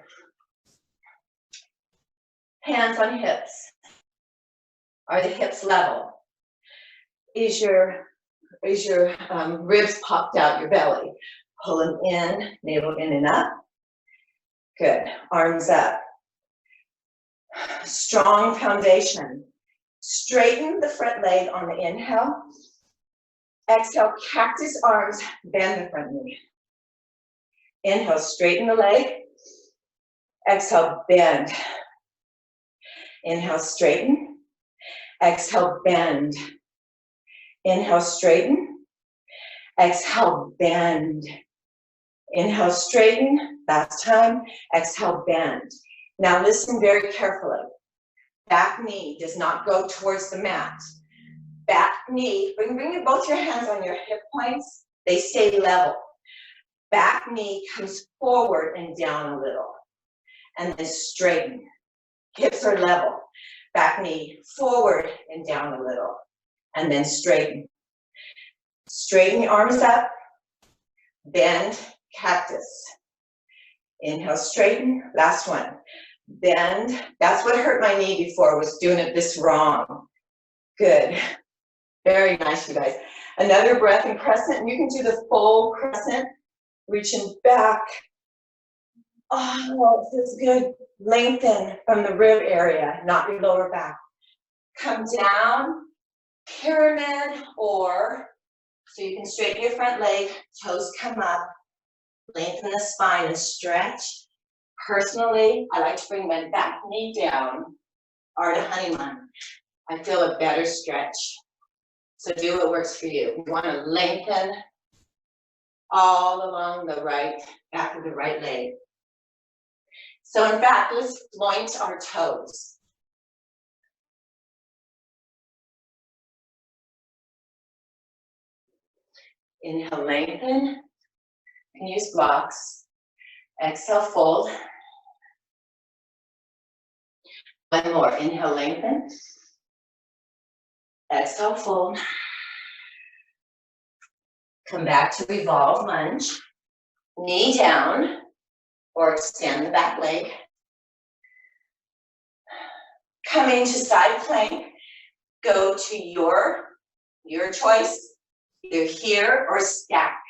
Hands on hips. Are the hips level? Is your ribs popped out your belly? Pull them in, navel in and up. Good. Arms up. Strong foundation. Straighten the front leg on the inhale. Exhale, cactus arms, bend the front knee. Inhale, straighten the leg. Exhale, bend. Inhale, straighten. Exhale, bend. Inhale, straighten. Exhale, bend. Inhale, straighten. Last time. Exhale, bend. Now listen very carefully. Back knee does not go towards the mat. Back knee, bring both your hands on your hip points. They stay level. Back knee comes forward and down a little. And then straighten. Hips are level. Back knee forward and down a little. And then straighten. Straighten the arms up. Bend, cactus. Inhale, straighten. Last one. Bend. That's what hurt my knee before, was doing it this wrong. Good. Very nice, you guys. Another breath in crescent. You can do the full crescent, reaching back. Oh, it feels good. Lengthen from the rib area, not your lower back. Come down, pyramid, or so you can straighten your front leg, toes come up, lengthen the spine and stretch. Personally, I like to bring my back knee down, Ardha Hanuman. I feel a better stretch. So do what works for you. You want to lengthen all along the right, back of the right leg. So in fact, let's point our toes. Inhale, lengthen. You can use blocks. Exhale, fold. One more. Inhale, lengthen. Exhale, fold. Come back to revolve lunge. Knee down or extend the back leg. Coming to side plank, go to your choice, either here or stack.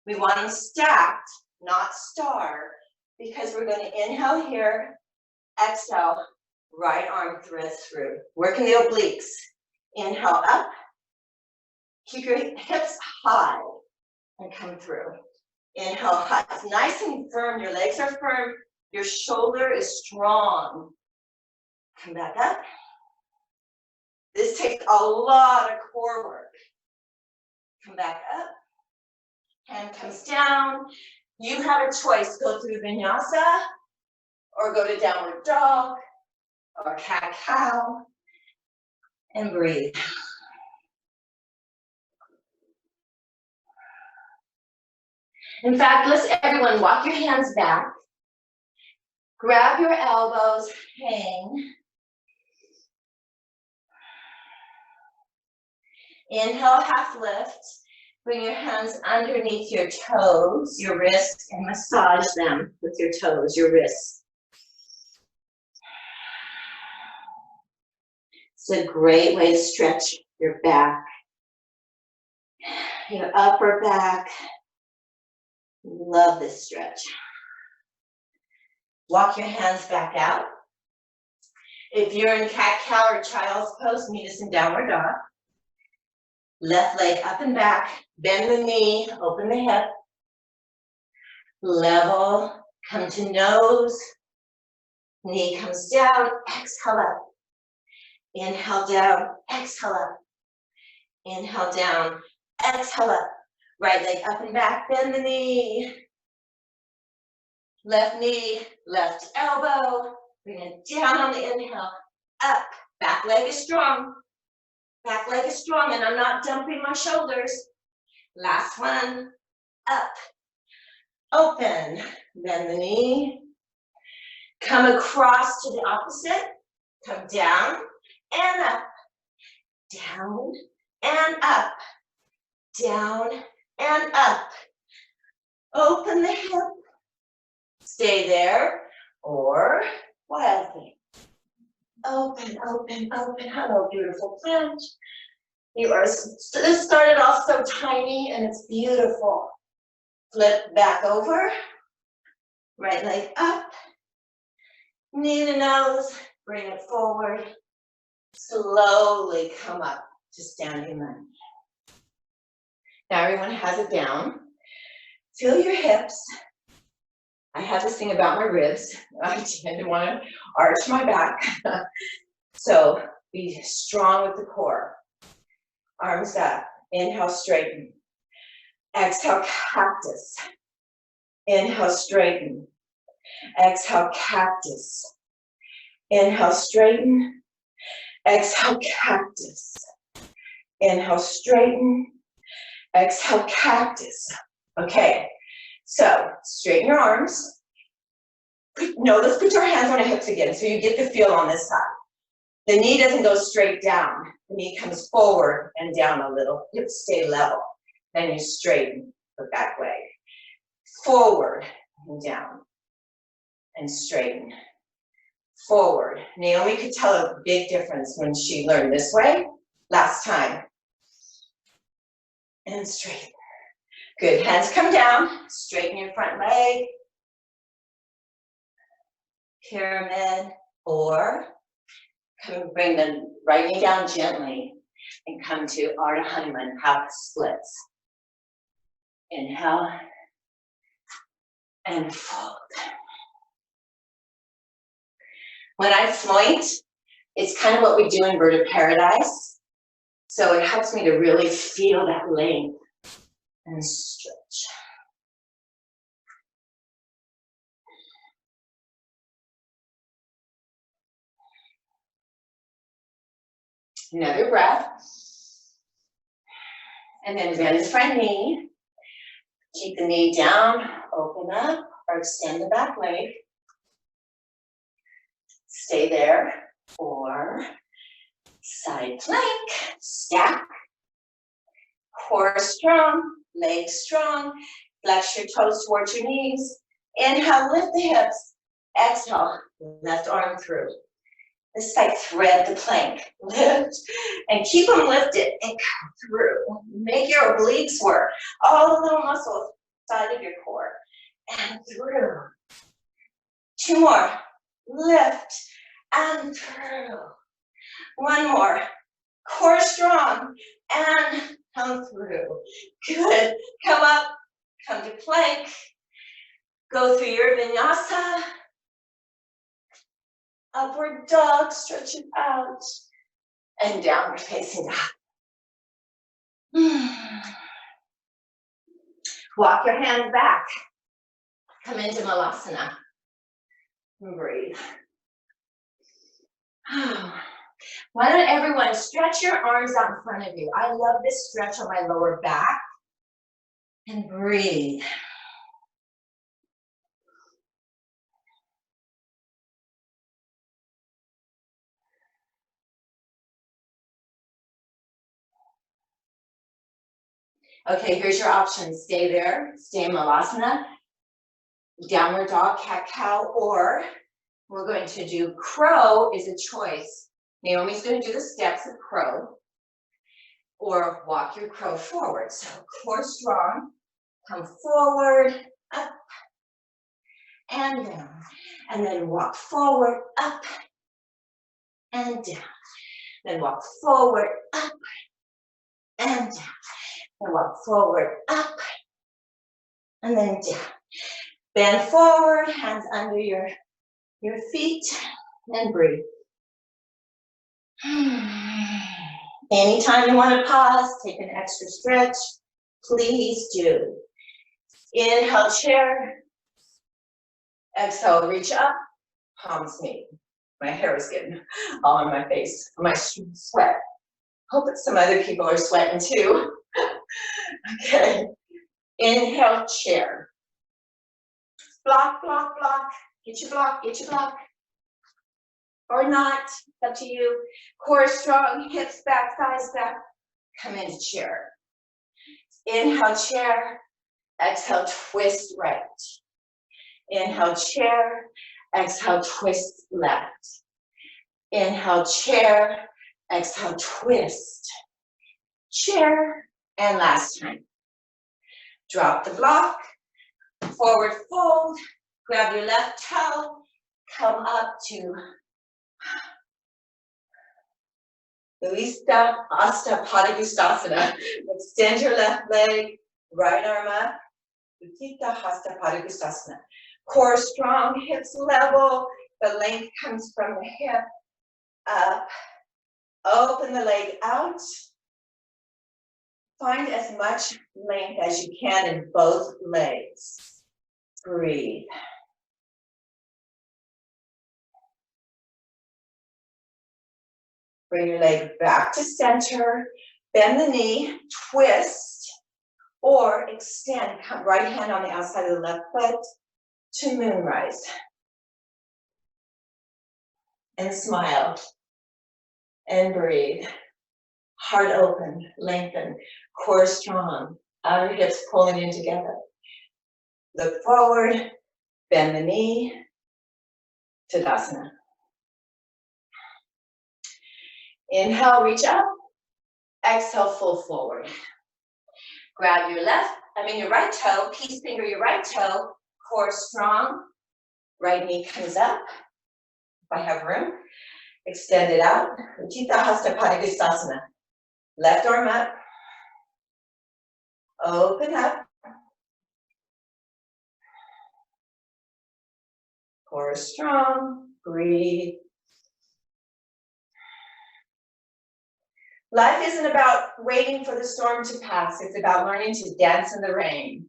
We want them stacked, not star, because we're going to inhale here, exhale, right arm threads through. Working the obliques. Inhale up, keep your hips high and come through. Inhale high, it's nice and firm, your legs are firm, your shoulder is strong. Come back up. This takes a lot of core work. Come back up. Hand comes down. You have a choice. Go through vinyasa or go to downward dog or cat-cow and breathe. In fact, let's everyone walk your hands back. Grab your elbows, hang. Inhale, half lift. Bring your hands underneath your toes, your wrists, and massage them with your toes, your wrists. It's a great way to stretch your back, your upper back. Love this stretch. Walk your hands back out. If you're in cat-cow or child's pose, meet us in downward dog. Left leg up and back, bend the knee, open the hip. Level, come to nose. Knee comes down, exhale up. Inhale down, exhale up. Inhale down, exhale up. Right leg up and back, bend the knee. Left knee, left elbow. Bring it down on the inhale, up. Back leg is strong. Back leg is strong, and I'm not dumping my shoulders. Last one, up. Open, bend the knee. Come across to the opposite. Come down and up. Down and up. Down and up. Open the hip. Stay there, or wild thing. Open, open, open. Hello, beautiful plant. This started off so tiny and it's beautiful. Flip back over. Right leg up. Knee to nose. Bring it forward. Slowly come up to standing lunge. Now everyone has it down. Feel your hips. I have this thing about my ribs. I tend to want to arch my back. So be strong with the core. Arms up. Inhale, straighten. Exhale, cactus. Inhale, straighten. Exhale, cactus. Inhale, straighten. Exhale, cactus. Inhale, straighten. Exhale, cactus. Okay. So, straighten your arms. Let's put your hands on your hips again so you get the feel on this side. The knee doesn't go straight down. The knee comes forward and down a little. Hips stay level. Then you straighten the back leg. Forward and down. And straighten. Forward. Naomi could tell a big difference when she learned this way last time. And straighten. Good, hands come down, straighten your front leg. Pyramid, or bring the right knee down gently and come to Ardha Hanuman, half splits. Inhale and fold. When I point, it's kind of what we do in Bird of Paradise. So it helps me to really feel that length. And stretch. Another breath. And then bend the front knee. Keep the knee down, open up, or extend the back leg. Stay there. Or side plank, stack. Core strong. Legs strong, flex your toes towards your knees. Inhale, lift the hips. Exhale, left arm through. This is like thread the plank. Lift and keep them lifted and come through. Make your obliques work. All the little muscles side of your core. And through. 2 more. Lift and through. 1 more. Core strong and come through. Good. Come up. Come to plank. Go through your vinyasa. Upward dog, stretch it out. And downward facing dog. Walk your hands back. Come into Malasana. And breathe. Why don't everyone stretch your arms out in front of you? I love this stretch on my lower back. And breathe. Okay, here's your options. Stay there, stay in Malasana, downward dog, cat-cow, or we're going to do crow is a choice. Naomi's going to do the steps of crow, or walk your crow forward. So core strong, come forward, up, and down. And then walk forward, up, and down. Then walk forward, up, and down. And walk forward, up, and then down. Bend forward, hands under your feet, and breathe. Anytime you want to pause, take an extra stretch, please do. Inhale, chair. Exhale, reach up, palms meet. My hair is getting all on my face, my sweat. Hope that some other people are sweating too. Okay, inhale, chair. Block, block, block. Get your block, get your block. Or not, it's up to you. Core strong, hips back, thighs back. Come into chair. Inhale, chair. Exhale, twist right. Inhale, chair. Exhale, twist left. Inhale, chair. Exhale, twist. Chair. And last time. Drop the block. Forward fold. Grab your left toe. Come up to Utthita Hasta Padangusthasana. Extend your left leg, right arm up. Utthita Hasta Padangusthasana. Core strong, hips level. The length comes from the hip up. Open the leg out. Find as much length as you can in both legs. Breathe. Bring your leg back to center, bend the knee, twist, or extend, right hand on the outside of the left foot to moonrise. And smile, and breathe. Heart open, lengthen, core strong, outer hips pulling in together. Look forward, bend the knee, Tadasana. Inhale, reach up. Exhale, full forward. Grab your your right toe, peace finger your right toe, core strong. Right knee comes up, if I have room. Extend it out. Utthita Hasta Padangusthasana. Left arm up. Open up. Core strong. Breathe. Life isn't about waiting for the storm to pass. It's about learning to dance in the rain.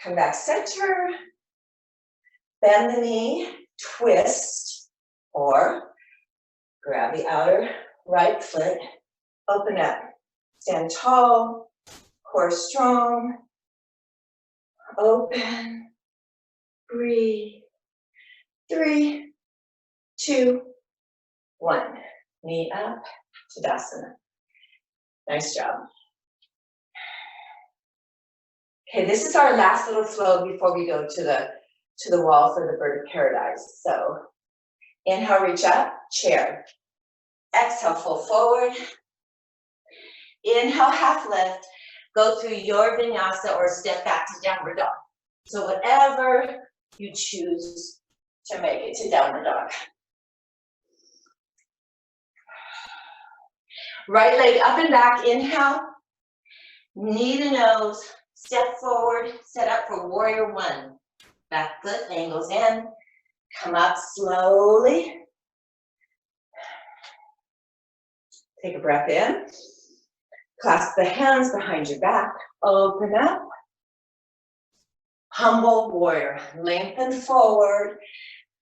Come back center. Bend the knee, twist, or grab the outer right foot. Open up. Stand tall, core strong. Open. Breathe. 3, 2, 1. Knee up, Tadasana. Nice job. Okay, this is our last little flow before we go to the wall for the bird of paradise. So Inhale, reach up, chair. Exhale, fold forward. Inhale, half lift. Go through your vinyasa or step back to downward dog. So whatever you choose to make it to downward dog. Right leg up and back, inhale. Knee to nose, step forward, set up for warrior one. Back foot angles in, come up slowly. Take a breath in. Clasp the hands behind your back, open up. Humble warrior, lengthen forward.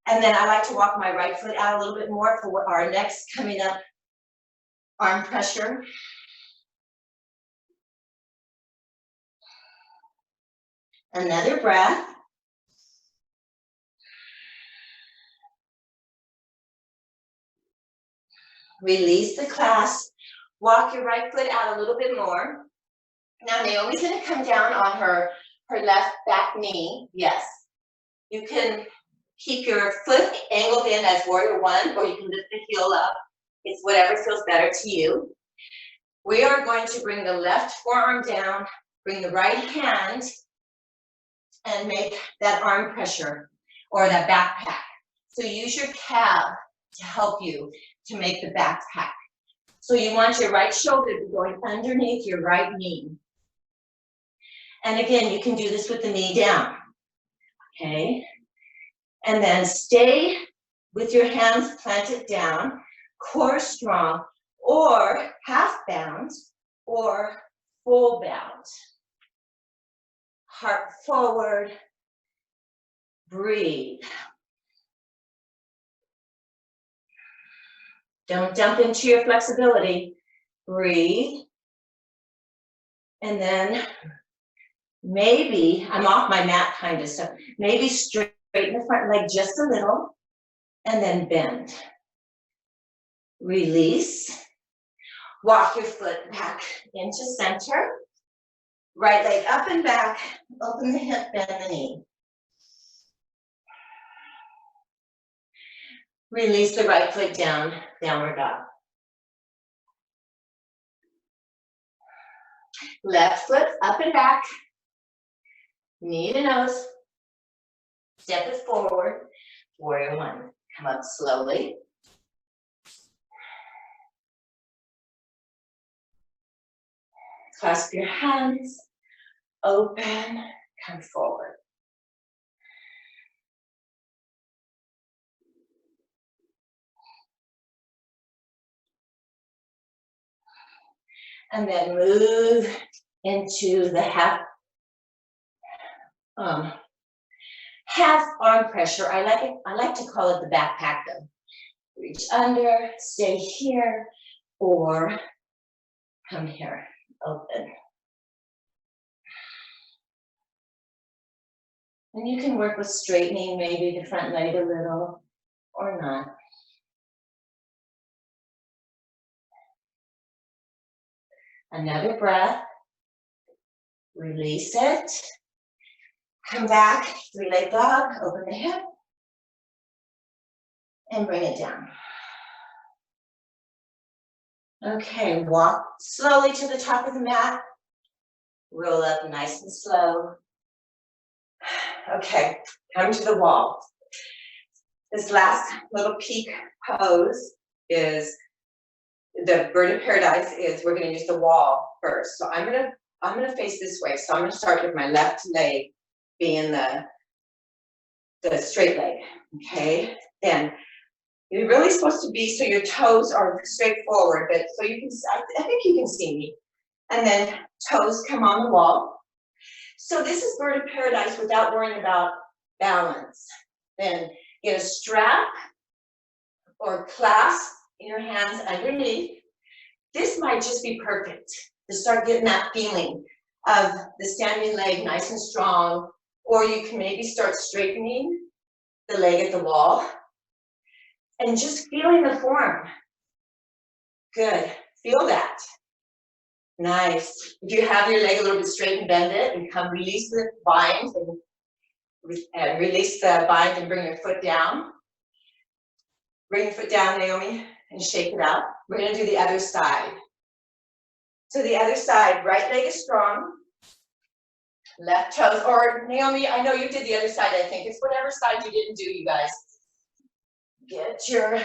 And then I like to walk my right foot out a little bit more for our next coming up arm pressure. Another breath. Release the clasp. Walk your right foot out a little bit more. Now Naomi's gonna come down on her left back knee. Yes. You can keep your foot angled in as warrior one, or you can lift the heel up. It's whatever feels better to you. We are going to bring the left forearm down, bring the right hand, and make that arm pressure or that backpack. So use your calf to help you to make the backpack. So you want your right shoulder to be going underneath your right knee. And again, you can do this with the knee down, okay? And then stay with your hands planted down, core strong, or half bound, or full bound. Heart forward, breathe. Don't dump into your flexibility. Breathe. And then maybe, I'm off my mat kind of, so maybe straighten the front leg just a little, and then bend. Release. Walk your foot back into center. Right leg up and back, open the hip, bend the knee. Release the right foot down, downward dog. Left foot up and back, knee to nose. Step it forward, warrior one. Come up slowly. Clasp your hands, open, come forward. And then move into the half arm pressure. I like to call it the backpack though. Reach under, stay here, or come here, open. And you can work with straightening maybe the front leg a little or not. Another breath. Release it. Come back, three-leg dog, open the hip. And bring it down. Okay, walk slowly to the top of the mat. Roll up nice and slow. Okay, come to the wall. This last little peak pose is the bird of paradise. Is we're going to use the wall first. So I'm gonna face this way. So I'm gonna start with my left leg being the straight leg. Okay, then you're really supposed to be so your toes are straight forward, but so you can. I think you can see me. And then toes come on the wall. So this is bird of paradise without worrying about balance. Then get a strap or clasp in your hands underneath. This might just be perfect to start getting that feeling of the standing leg nice and strong, or you can maybe start straightening the leg at the wall and just feeling the form. Good, feel that. Nice. If you have your leg a little bit straight and bend it and come release the bind and release the bind and bring your foot down. Bring your foot down, Naomi, and shake it out. We're gonna do the other side. So the other side, right leg is strong. Left toes, or Naomi, I know you did the other side, I think. It's whatever side you didn't do, you guys. Get your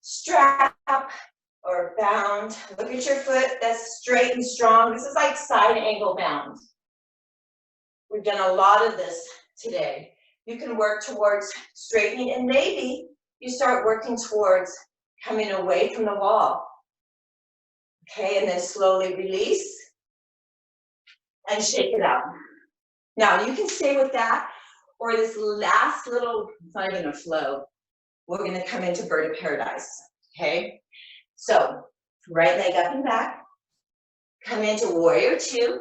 strap or bound. Look at your foot, that's straight and strong. This is like side angle bound. We've done a lot of this today. You can work towards straightening, and maybe you start working towards coming away from the wall. Okay, and then slowly release and shake it out. Now you can stay with that, or this last little, it's not even a flow. We're gonna come into bird of paradise, okay? So, right leg up and back, come into warrior two,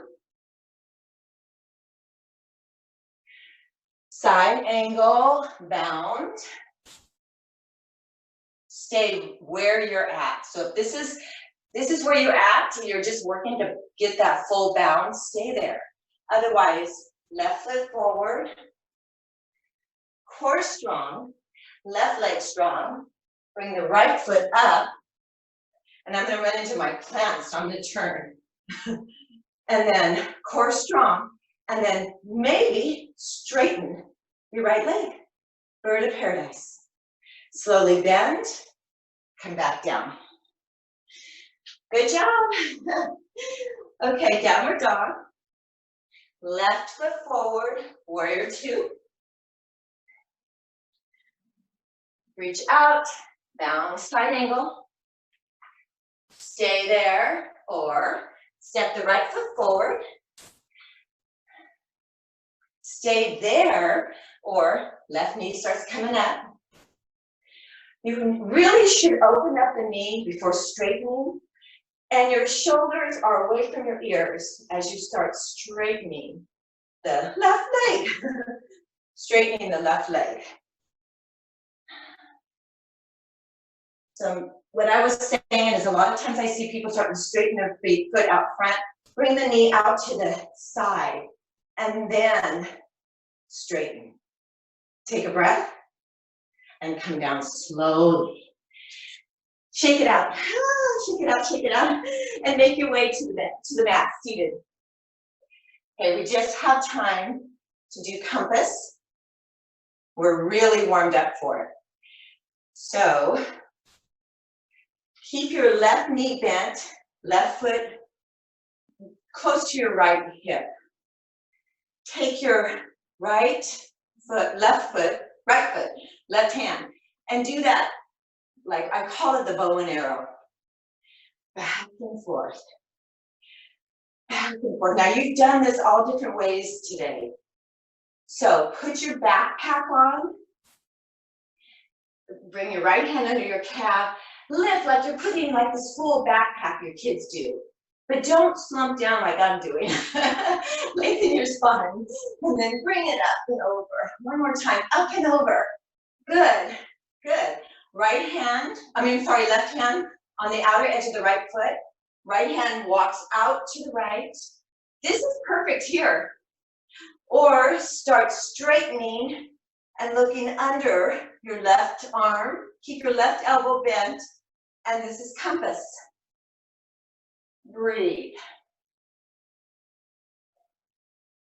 side angle, bound, stay where you're at. So if this is where you're at, and you're just working to get that full bound, stay there. Otherwise, left foot forward, core strong, left leg strong, bring the right foot up, and I'm gonna run into my plant, so I'm gonna turn. And then core strong, and then maybe straighten your right leg, bird of paradise. Slowly bend, come back down. Good job. Okay, downward dog. Left foot forward, warrior two. Reach out, bound side angle. Stay there, or step the right foot forward. Stay there, or left knee starts coming up. You really should open up the knee before straightening, and your shoulders are away from your ears as you start straightening the left leg. Straightening the left leg. So what I was saying is a lot of times I see people starting to straighten their foot out front, bring the knee out to the side, and then straighten. Take a breath and come down slowly. Shake it out, shake it out, shake it out, and make your way to the mat, seated. Okay, we just have time to do compass. We're really warmed up for it. So, keep your left knee bent, left foot close to your right hip. Take your right foot, left hand, and do that, like I call it the bow and arrow. Back and forth. Back and forth. Now you've done this all different ways today. So put your backpack on. Bring your right hand under your calf. Lift like you're putting like the school backpack your kids do. But don't slump down like I'm doing. Lengthen your spine. And then bring it up and over. One more time. Up and over. Good. Good. Left hand on the outer edge of the right foot. Right hand walks out to the right. This is perfect here. Or start straightening and looking under your left arm. Keep your left elbow bent. And this is compass. Breathe.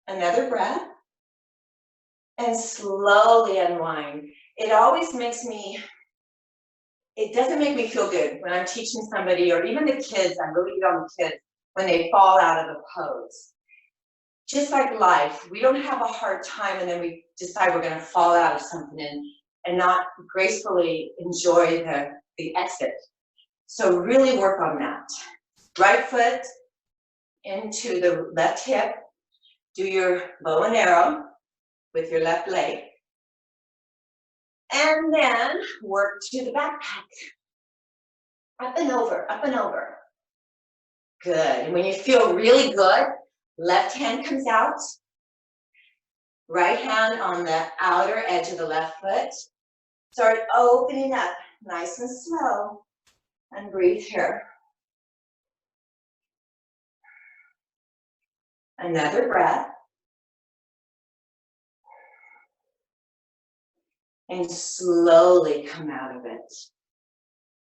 Another breath. And slowly unwind. It always makes me, it doesn't make me feel good when I'm teaching somebody, or even the kids, I'm really good on the kids, when they fall out of a pose. Just like life, we don't have a hard time and then we decide we're gonna fall out of something and not gracefully enjoy the exit. So really work on that. Right foot into the left hip. Do your bow and arrow with your left leg. And then work to the backpack. Up and over, up and over. Good. And when you feel really good, left hand comes out. Right hand on the outer edge of the left foot. Start opening up nice and slow. And breathe here. Another breath. And slowly come out of it.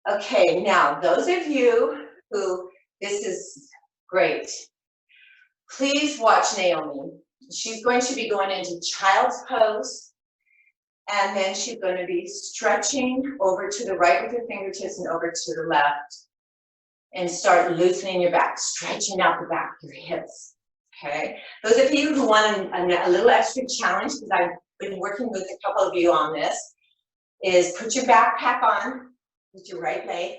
Okay, now those of you who, this is great. Please watch Naomi. She's going to be going into child's pose, and then she's going to be stretching over to the right with your fingertips and over to the left, and start loosening your back, stretching out the back of your hips. Okay, those of you who want a little extra challenge, because I've been working with a couple of you on this, is put your backpack on with your right leg.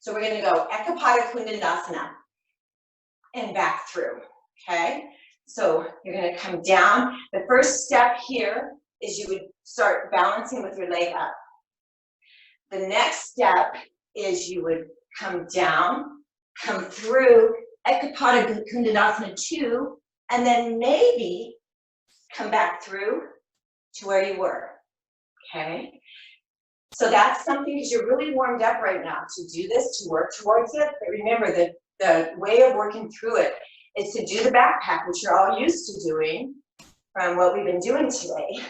So we're going to go Ekapada Kundasana and back through. Okay, so you're going to come down. The first step here is you would start balancing with your leg up. The next step is you would come down, come through Ekapada Kundasana 2, and then maybe come back through to where you were. Okay, so that's something, because you're really warmed up right now to do this, to work towards it. But remember that the way of working through it is to do the backpack, which you're all used to doing from what we've been doing today.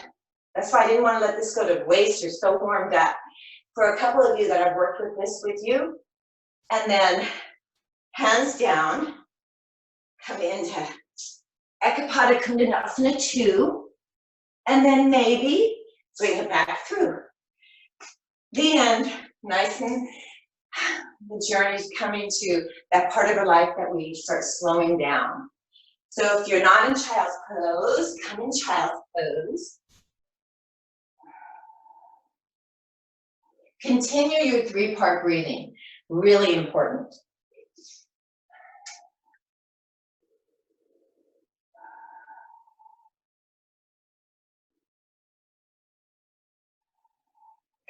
That's why I didn't want to let this go to waste. You're so warmed up. For a couple of you that I've worked with this with you, and then hands down, come into Ekapada Kundasana 2, and then maybe bring it back through. The end, nice, and the journey's coming to that part of our life that we start slowing down. So if you're not in child's pose, come in child's pose. Continue your 3-part breathing, really important.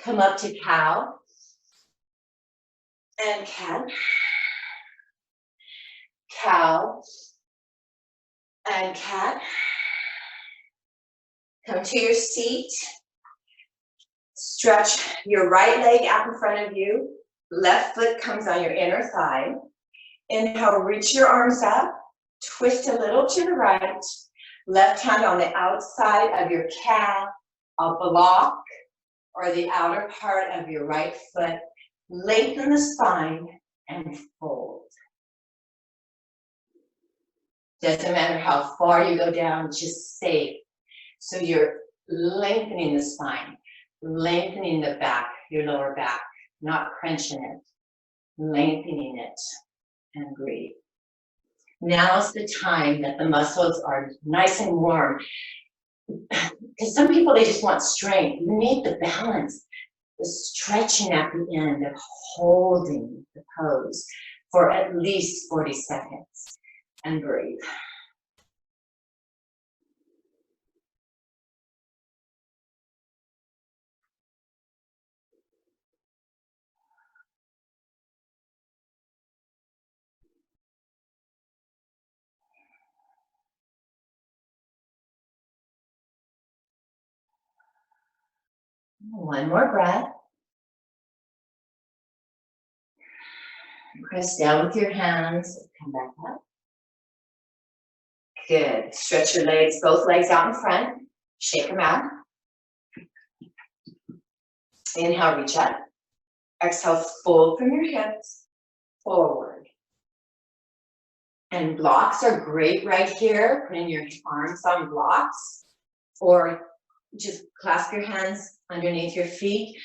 Come up to cow and cat. Cow and cat. Come to your seat. Stretch your right leg out in front of you. Left foot comes on your inner thigh. Inhale, reach your arms up. Twist a little to the right. Left hand on the outside of your calf, a block, or the outer part of your right foot. Lengthen the spine and fold. Doesn't matter how far you go down, just stay. So you're lengthening the spine, lengthening the back, your lower back, not crunching it, lengthening it, and breathe. Now's the time that the muscles are nice and warm. Because some people, they just want strength. You need the balance, the stretching at the end of holding the pose for at least 40 seconds. And breathe. One more breath. Press down with your hands. Come back up. Good. Stretch your legs, both legs out in front. Shake them out. Inhale, reach up. Exhale, fold from your hips, forward. And blocks are great right here. Putting your arms on blocks, or just clasp your hands underneath your feet,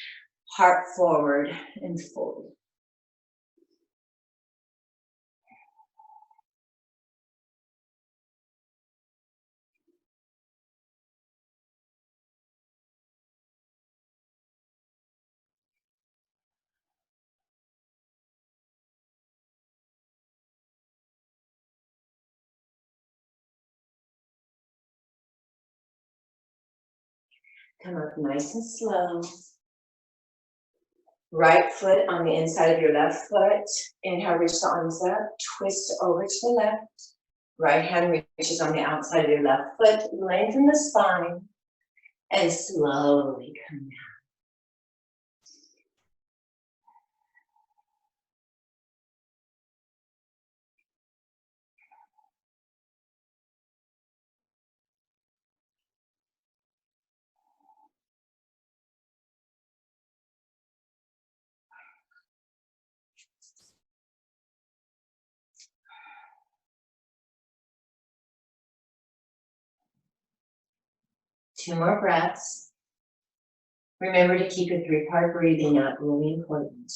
heart forward and fold. Come up nice and slow. Right foot on the inside of your left foot. Inhale, reach the arms up. Twist over to the left. Right hand reaches on the outside of your left foot. Lengthen the spine and slowly come down. 2 more breaths. Remember to keep your 3-part breathing up, really important.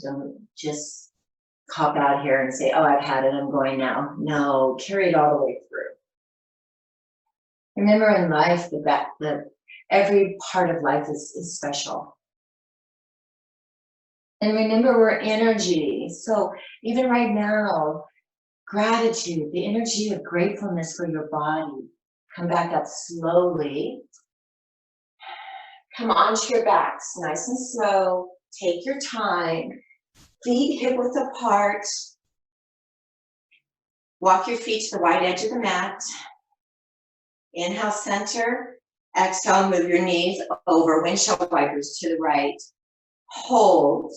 Don't just cop out here and say, oh, I've had it, I'm going now. No, carry it all the way through. Remember in life that every part of life is special. And remember, we're energy. So even right now, gratitude, the energy of gratefulness for your body. Come back up slowly. Come onto your backs, nice and slow. Take your time. Feet hip width apart. Walk your feet to the wide edge of the mat. Inhale, center. Exhale, move your knees over, windshield wipers to the right. Hold.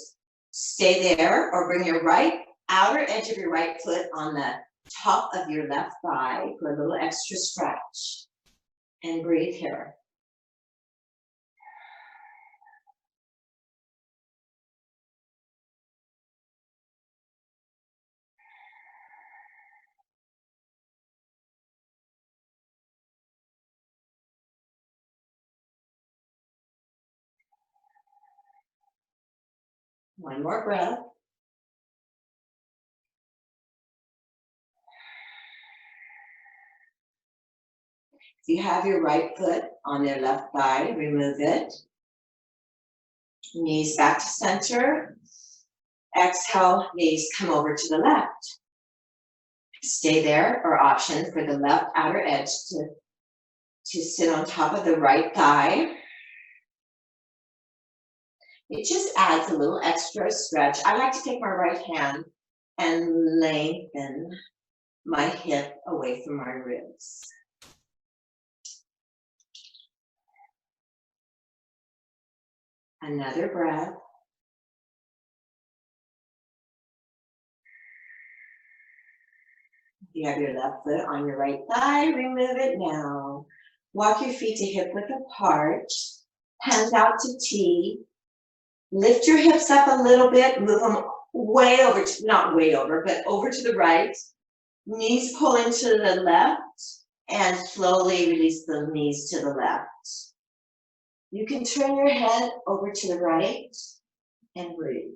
Stay there, or bring your right outer edge of your right foot on the top of your left thigh for a little extra stretch. And breathe here. One more breath. If you have your right foot on their left thigh, remove it. Knees back to center. Exhale, knees come over to the left. Stay there, or option for the left outer edge to sit on top of the right thigh. It just adds a little extra stretch. I like to take my right hand and lengthen my hip away from my ribs. Another breath. If you have your left foot on your right thigh, remove it now. Walk your feet to hip width apart. Hands out to T. Lift your hips up a little bit. Move them way over, not way over, but over to the right. Knees pull into the left and slowly release the knees to the left. You can turn your head over to the right and breathe.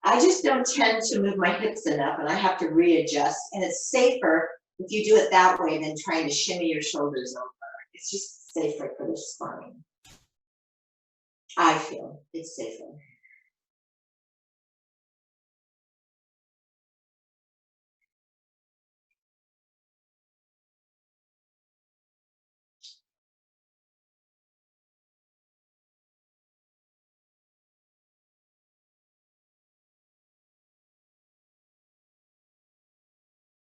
I just don't tend to move my hips enough and I have to readjust, and it's safer if you do it that way than trying to shimmy your shoulders over. It's just safer for the spine. I feel it's safer.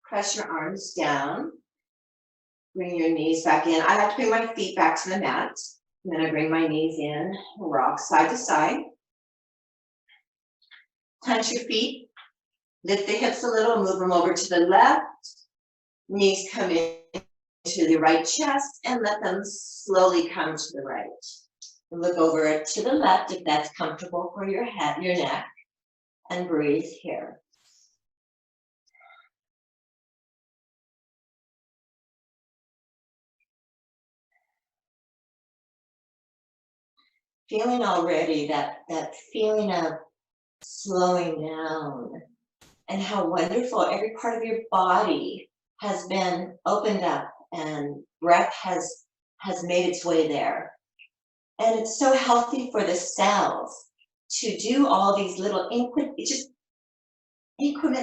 Press your arms down. Bring your knees back in. I like to bring my feet back to the mat. I'm going to bring my knees in, rock side to side. Plant your feet. Lift the hips a little, move them over to the left. Knees come in to the right chest and let them slowly come to the right. Look over to the left if that's comfortable for your head, your neck, and breathe here. Feeling already that feeling of slowing down and how wonderful every part of your body has been opened up and breath has made its way there. And it's so healthy for the cells to do all these little increment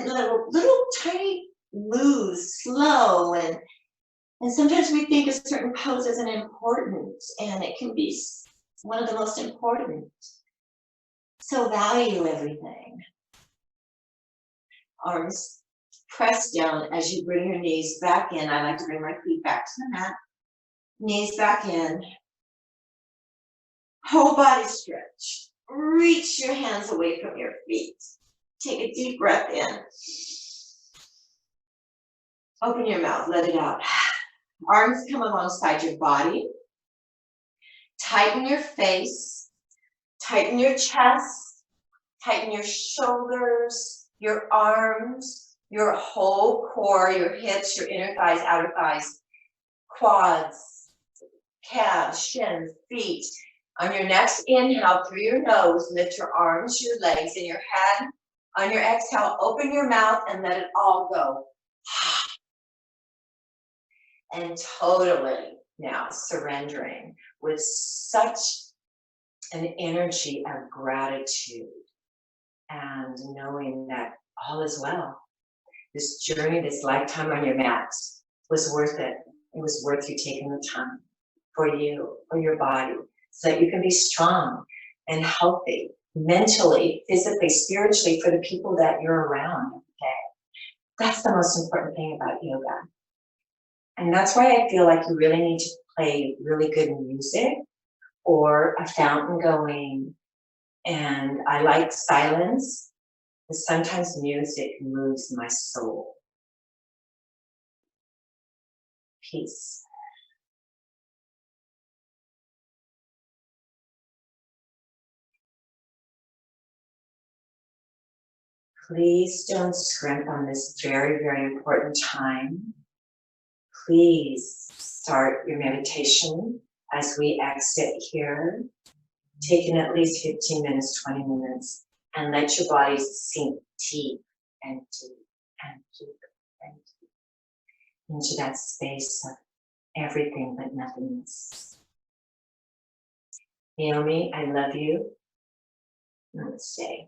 little tiny moves, slow, and sometimes we think a certain pose isn't important, and it can be one of the most important. So value everything. Arms press down as you bring your knees back in. I like to bring my feet back to the mat. Knees back in. Whole body stretch. Reach your hands away from your feet. Take a deep breath in. Open your mouth, let it out. Arms come alongside your body. Tighten your face. Tighten your chest. Tighten your shoulders, your arms, your whole core, your hips, your inner thighs, outer thighs, quads, calves, shins, feet. On your next inhale through your nose, lift your arms, your legs, and your head. On your exhale, open your mouth and let it all go. And totally now surrendering with such an energy of gratitude and knowing that all is well. This journey, this lifetime on your mat was worth it. It was worth you taking the time for you, for your body, so that you can be strong and healthy, mentally, physically, spiritually, for the people that you're around every day. That's the most important thing about yoga. And that's why I feel like you really need to play really good music or a fountain going. And I like silence, because sometimes music moves my soul. Peace. Please don't scrimp on this very, very important time. Please start your meditation as we exit here, taking at least 15 minutes, 20 minutes, and let your body sink deep and deep and deep and deep into that space of everything but nothingness. Naomi, I love you. Namaste.